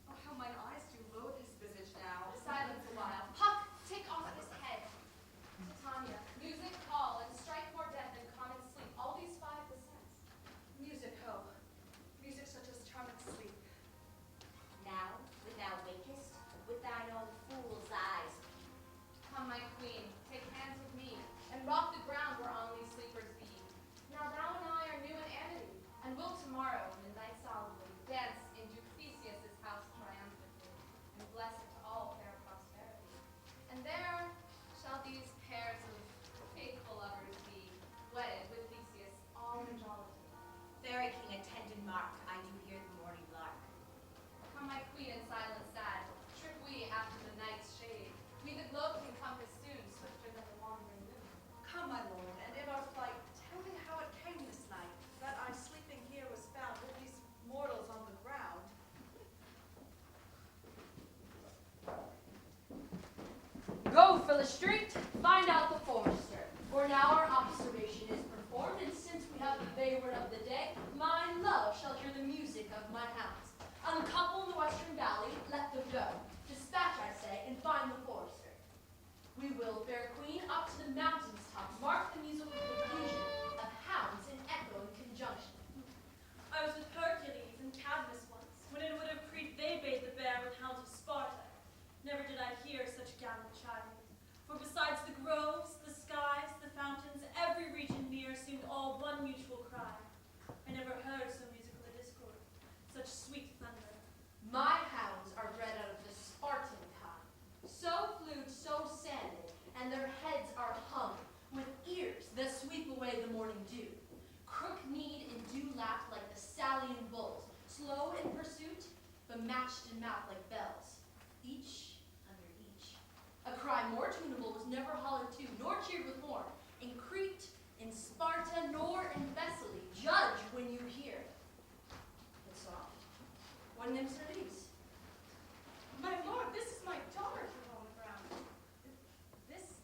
Oh, how mine eyes do loathe his visage now. Silence a while. Puck, take off this head. Titania, music, call, and strike more death than common sleep. All these five the sense. Music, ho. Music such as charmeth sleep. Now, when thou wakest, with thine own fool's eyes, Come, my queen, take hands with me, and rock the ground where on these sleepers be. Now thou and I are new in amity, and will tomorrow, midnight solemnly, dance in Duke Theseus' house triumphantly, and bless it to all fair prosperity. And there shall these pairs of faithful lovers be, wedded with Theseus, all in jollity. fairy king attended mark, I do hear the morning lark. Come, my queen, in silence sad, trip we after the night's shade. We the globe can compass soon, swifter than the wandering moon. Come, my lord, and in our flight, tell me how it came this night that I sleeping here was found with these mortals on the ground. Go, fill a street, find out the forester. For now our observation is performed, and since we have the wayward of the day, my love shall hear the music of my hounds. Uncouple the western valley, let them go. Dispatch, I say, and find the forester. We will, fair queen, up to the mountain's top, mark the musical confusion of hounds in echo and conjunction. I was with Hercules and Cadmus once, when it would have creaked they bade the bear with hounds of Sparta. Never did I hear such gallant chiding. For besides the groves, the skies, the fountains, every region near seemed all one mutual cry. I never heard so musical a discord, such sweet thunder. My hounds are bred out of the Spartan kind, so flute, so sanded, and their heads are hung with ears that sweep away the morning dew. Crook-kneed and dew-lapped like the Salian bulls, slow in pursuit, but matched in mouth like bells, each under each. A cry more tunable was never hollered to, nor cheered with horn, in Crete, in Sparta, nor in Thessaly. Judge when you hear. But soft. What nymphs are these? My lord, this is my daughter here on the ground. This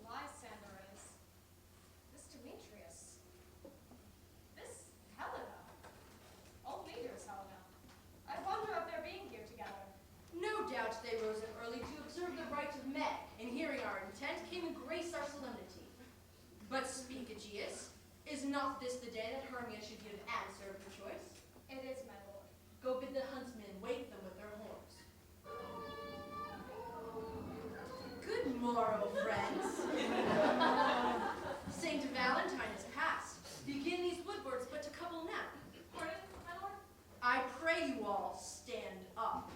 Lysander is. This Demetrius. This Helena. All leaders, Helena. I wonder of their being here together. No doubt they rose up early to observe the rite of men, and hearing our intent, came and grace our solemnity. But speak, Aegeus, is not this the day that Hermia should give answer of her choice? It is, my lord. Go bid the huntsmen wake them with their horns. Good morrow, friends. Saint Valentine is past. Begin these woodwards but to couple now. Pardon, my lord? I pray you all stand up.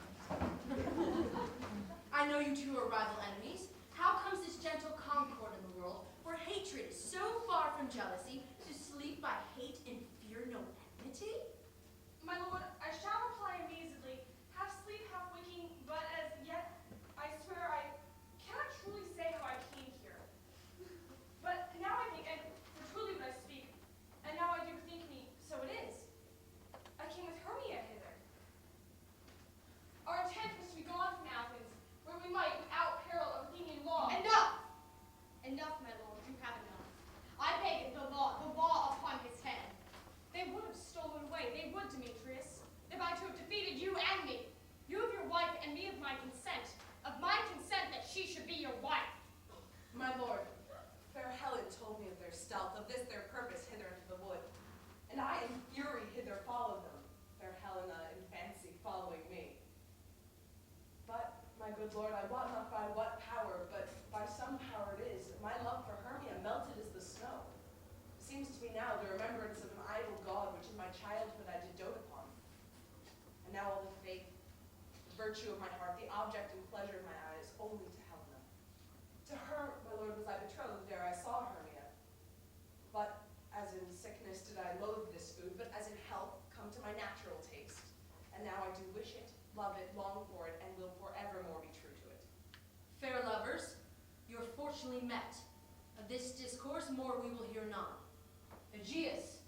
I know you two are rival enemies. How comes this gentle concord in the world, where hatred is so far from jealousy, to sleep by hate and fear no enmity? My lord, I shall reply amazedly, half sleep, half waking, but as yet, I swear I cannot truly say how I came here. But now I think, and for truly would I speak, and now I do think me, so it is. I came with Hermia hither. Our intent was to be gone from Athens, where we might, without peril of Athenian law. Enough! Enough, my lord, you have enough. I beg it no longer. my good lord, I wot not by what power, but by some power it is, that my love for Hermia melted as the snow. It seems to me now the remembrance of an idol god which in my childhood I did dote upon. And now all the faith, the virtue of my heart, the object and pleasure of my eyes, only to Helena. To her, my lord, was I betrothed, there I saw Hermia. But as in sickness did I loathe this food, but as in health come to my natural taste. And now I do wish it, love it, long for it, and will forevermore be true to it. Fair lovers, you're fortunately met. Of this discourse more we will hear none. Aegeus,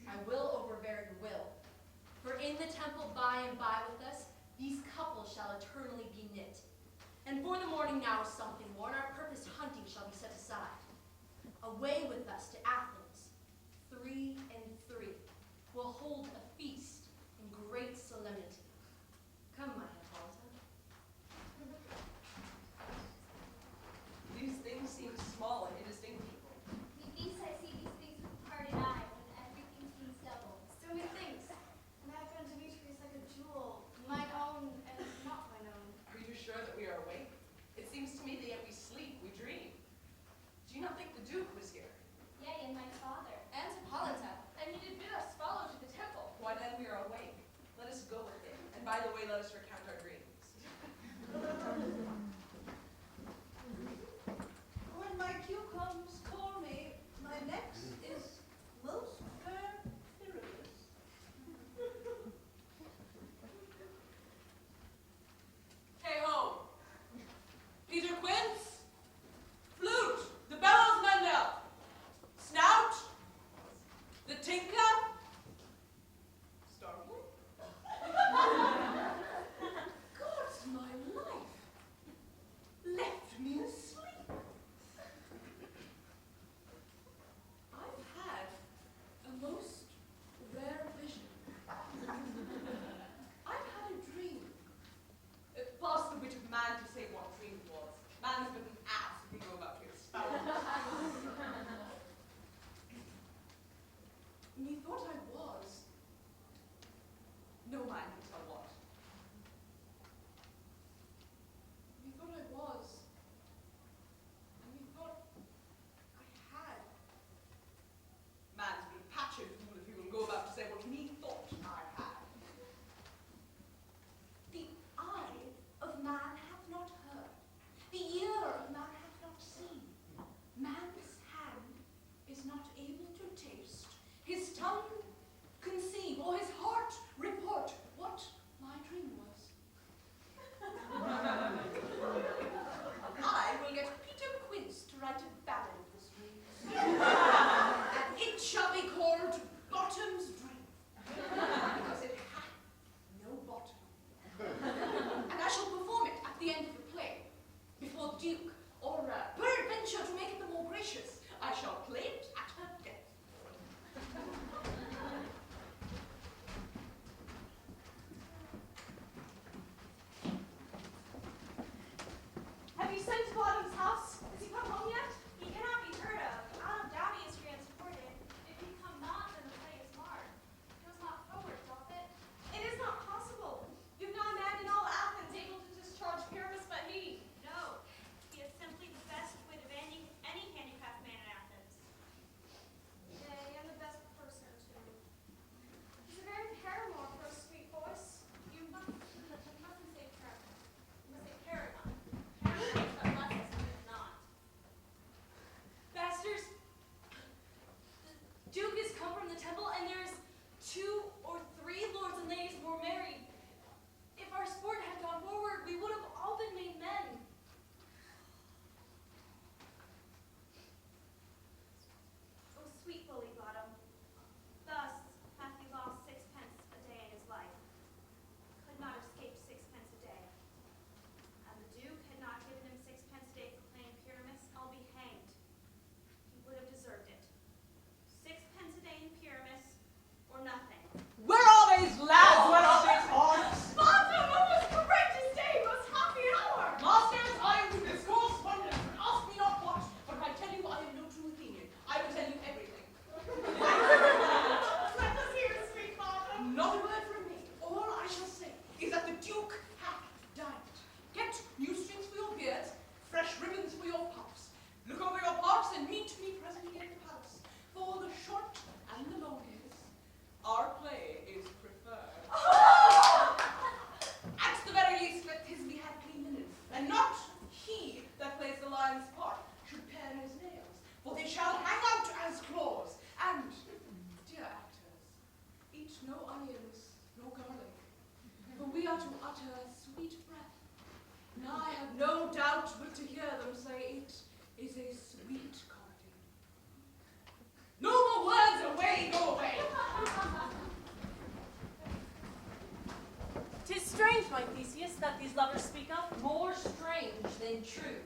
I will overbear your will. For in the temple by and by with us, these couples shall eternally be knit. And for the morning now is something more, and our purposed hunting shall be set aside. Away with us to Athens, 3 and 3. We'll hold a feast in great solemnity. Come, my Hippolyta. These things seem small and indistinct people. Methinks I see these things with parted eye, when everything seems double. So many things. And I found Demetrius like a jewel, mine own and not mine own. Are you sure that we are awake? It seems to me that yet we sleep, we dream. Do you not think the Duke was here? Yea, and my father. And Hippolyta. And he did bid us follow to the temple. no onions, no garlic, for we are to utter a sweet breath. And I have no doubt but to hear them say it is a sweet comedy. No more words, away, go away! 'Tis strange, my Theseus, that these lovers speak of. More strange than true.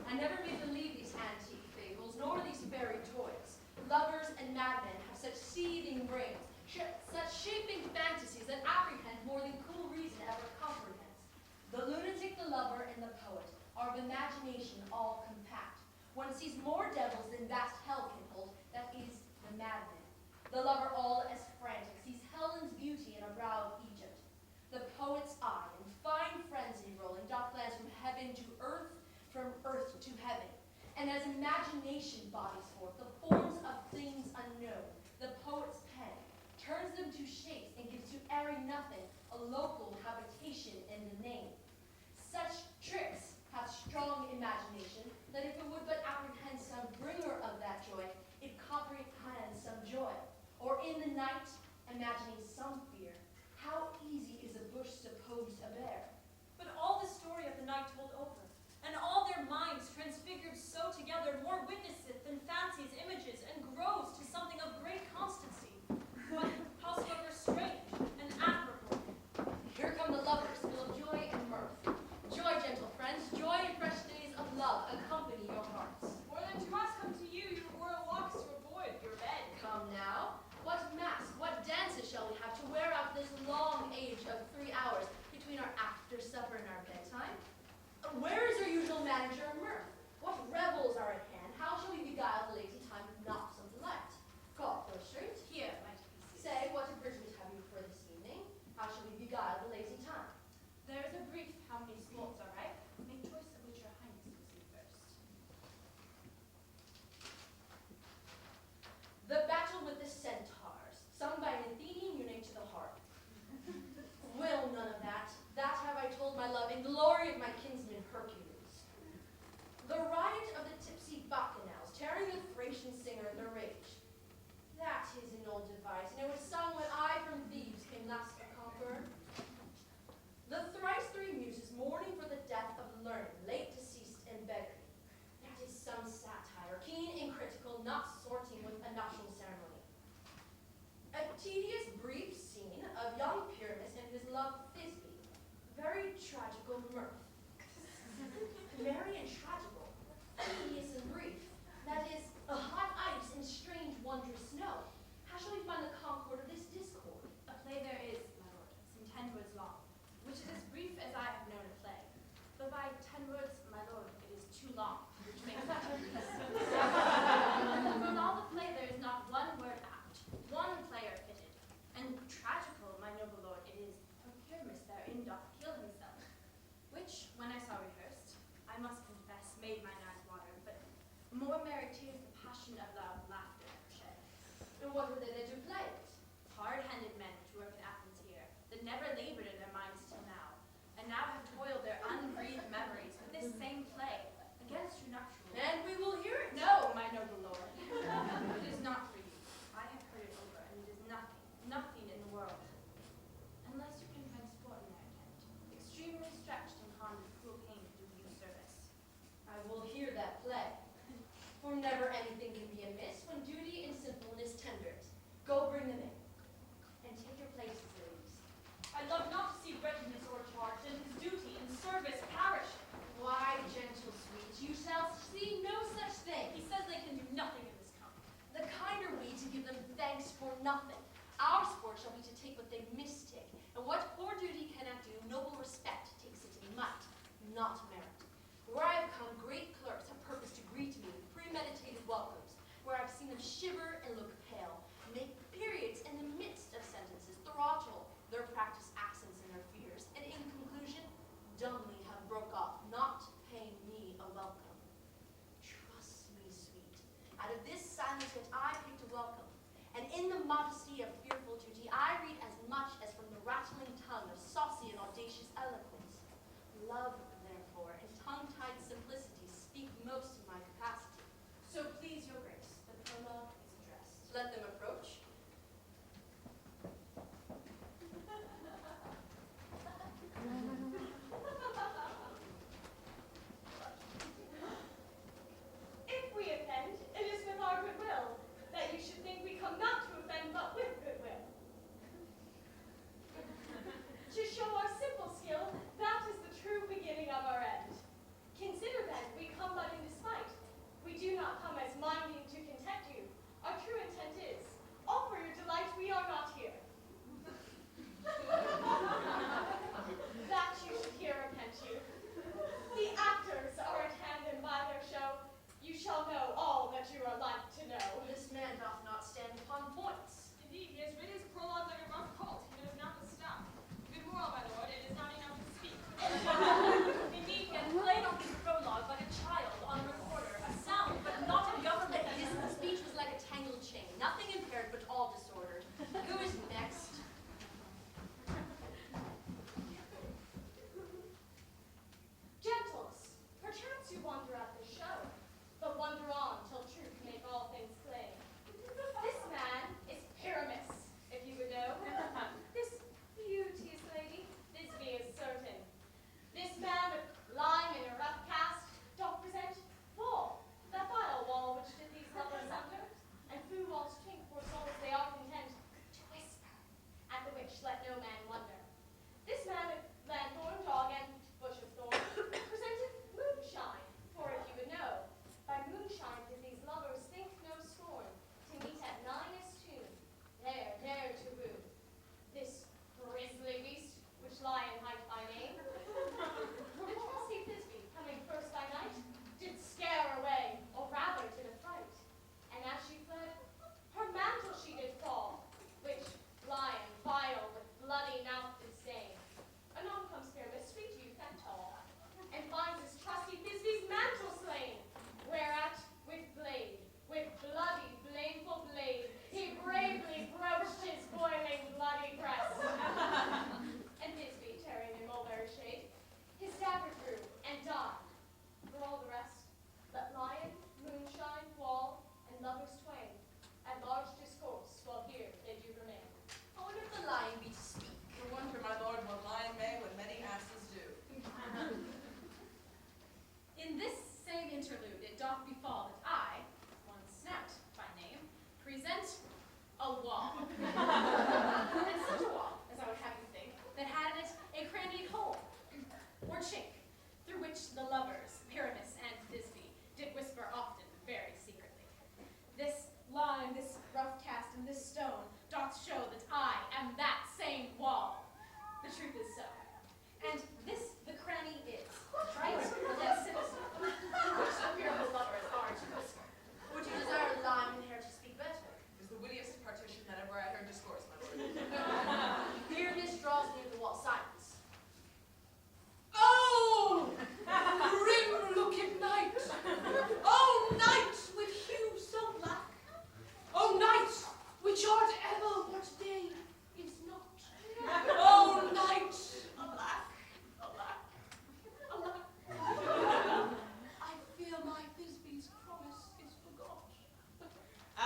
I never may believe these antique fables, nor these fairy toys. Lovers and madmen have such seething brains, such shaping fantasies that apprehend more than cool reason ever comprehends. The lunatic, the lover, and the poet are of imagination all compact. One sees more devils than vast hell can hold, that is the madman. The lover all as frantic, sees Helen's beauty in a brow of Egypt. The poet's eye, in fine frenzy rolling, doth glance from heaven to earth, from earth to heaven. And as imagination bodies forth the forms of things unknown, the poet's pen turns them to shapes and gives to airy nothing a local habitation in the name. Such tricks hath strong imagination, that if it would but apprehend some bringer of that joy, it comprehends some joy. Or in the night, imagining some fear, how easy is a bush supposed a bear? But all the story of the night told over, and all their minds transfigured so together, more witnesseth than fancies, images, and grows to something of great constancy. But howsoever strange and admirable. Here come the lovers, full of joy and mirth. Joy, gentle friends, joy and fresh days of love accompany your hearts. More than to us come to you, your royal walks to avoid your bed. Come now, what masks, what dances shall we have to wear out this long age of 3 hours between our after supper and our bedtime? Where is our usual manager of mirth? What revels are at hand? How shall we beguile the lazy time with knocks of delight? Call, Street. Here, my Theseus. Say, what abridgment have you for this evening? How shall we beguile the lazy time? There is a brief how many sports are ripe. Make choice of which your highness will see first. The battle with the centaurs, sung by an Athenian eunuch to the harp. Will none of that. That have I told my love in glory of my kinsman Hercules. The riot of the tipsy bacchanals, tearing the Thracian singer in their rage. That is an old device, and it was sung when I from Thebes came last a conqueror. The thrice 3 muses mourning for the death of learning, late deceased and beggary. That is some satire, keen and critical, not sorting with a nuptial ceremony. A tedious, brief scene of young Pyramus and his love Thisbe. Very tragical mirth. Merry and tragical, tedious and brief. That is, a hot ice and strange, wondrous snow. How shall we find the concord of this discord? A play there is, my lord, some 10 words long, which is as brief as I have known a play. Though by 10 words, my lord, it is too long, which makes it a piece. For in all the play there is not one word apt, one player fitted. And tragical, my noble lord, it is, for Pyramus therein doth kill himself. Which, when I saw rehearsed, I must confess, made mine eyes water, but more merry tears the passion of loud laughter shed. And what were they that do play it? Hard-handed men which work at Athens here, that never labored in their minds till now, and now have toiled their unbreathed memories with this same play against your nuptial. And we will hear it. No, my noble lord. It is not for you. I have heard it over, and it is nothing, nothing in the world. Unless you can find sport in their tent, extremely stretched and harmed with cruel pain to do you service. I will hear that play. For never anything can be amiss when duty and sinfulness tender it. Go bring them in. And take your places, ladies. I love not to see readiness o'ercharged, and his duty and service perishing. Why, gentle sweet, you shall see no such thing. He says they can do nothing in this company. The kinder we to give them thanks for nothing. Our sport shall be to take what they mistake, and what poor duty cannot do, noble respect takes it in might, not merit. Where I have come, great clerks have purpose to greet me with premeditated welcomes, where I've seen them shiver and look pale, make periods in the midst of sentences, throttle their practiced accents and their fears, and in conclusion, dumbly have broke off, not paying me a welcome. Trust me, sweet, out of this silence which I picked a welcome, and in the modesty of fearful duty, I read as much as from the rattling tongue of saucy and audacious eloquence. Love, therefore, and tongue-tied simplicity speak most in my capacity. So please your grace, the prologue is addressed. Let them approach.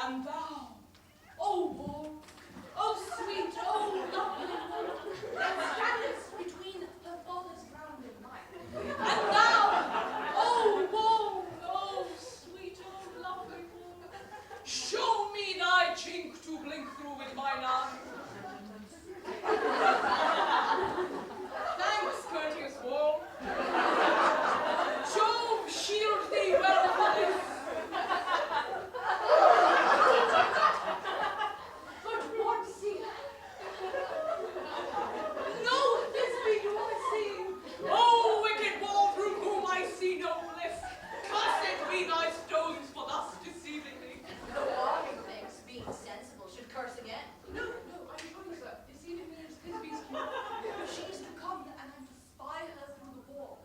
And thou, oh Wang, oh sweet, oh lovely woman, that standest between her father's ground and mine. And thou, oh Wang, oh sweet, oh lovely woman, show me thy chink to blink through with mine eye. Thanks, courteous Wang. Jove shield thee well for this. But what see? No, this be do I see. Oh, wicked Wang, through whom I see no bliss. Cursed be thy stones for thus deceiving me. The Wang, methinks, being sensible, should curse again. No, I assure you, sir, deceiving me is Thisby's cue. She is to come, and I'm to spy her through the wall.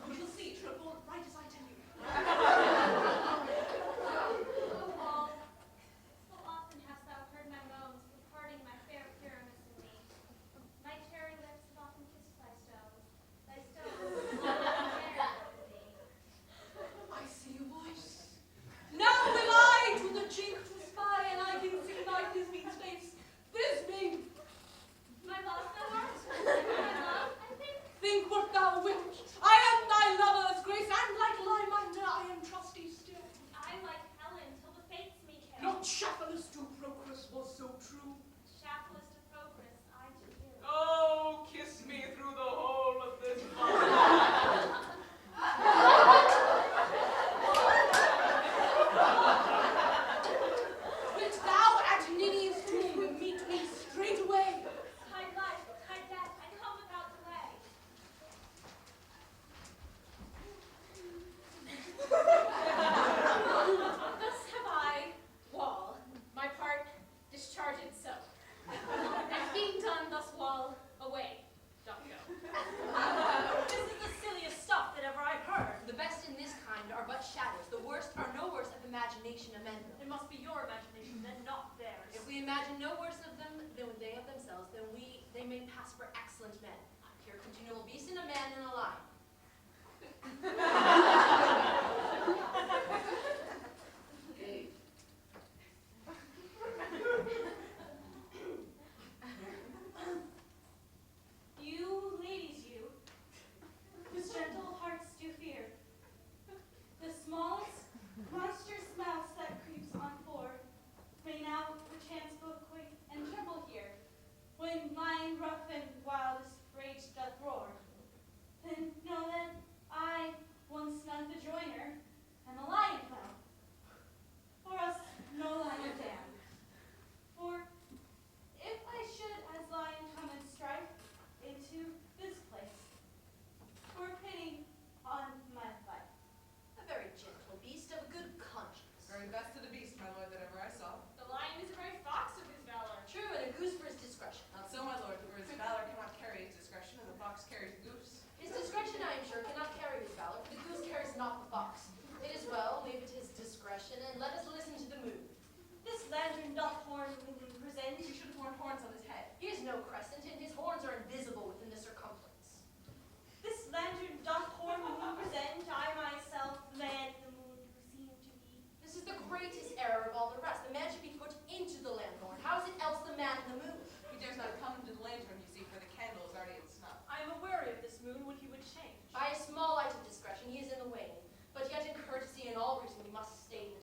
You shall see, she'll go right as I tell you. O Wang, so often hast thou heard my moans for parting my fair Pyramus and me. My cherry lips have often kissed thy stones have often married with thee. I see a voice. Now will I to the chink to spy, and I can see thy Thisby's face. Thisby, My love, thou art? My love, I think what thou wilt. I am thy lover's grace, and like Lymander I am trusty still. I like Helen till the fates me kill. Not Shafalus to Procrus was so true. Shaftless to Procrus, I to you. Oh, kiss me through the hole of this bottle. Wilt thou at Nini's tomb meet me straightway? Tide life, tide death, I come without delay. Thus have I, Wall, my part discharged so. And being done thus, Wall, away, doth go. This is the silliest stuff that ever I've heard. The best in this kind are but shadows. The worst are no worse of imagination amend them. It must be your imagination, then not theirs. If we imagine no worse of them than they of themselves, then they may pass for excellent men. Here continual beast in a man and a lion.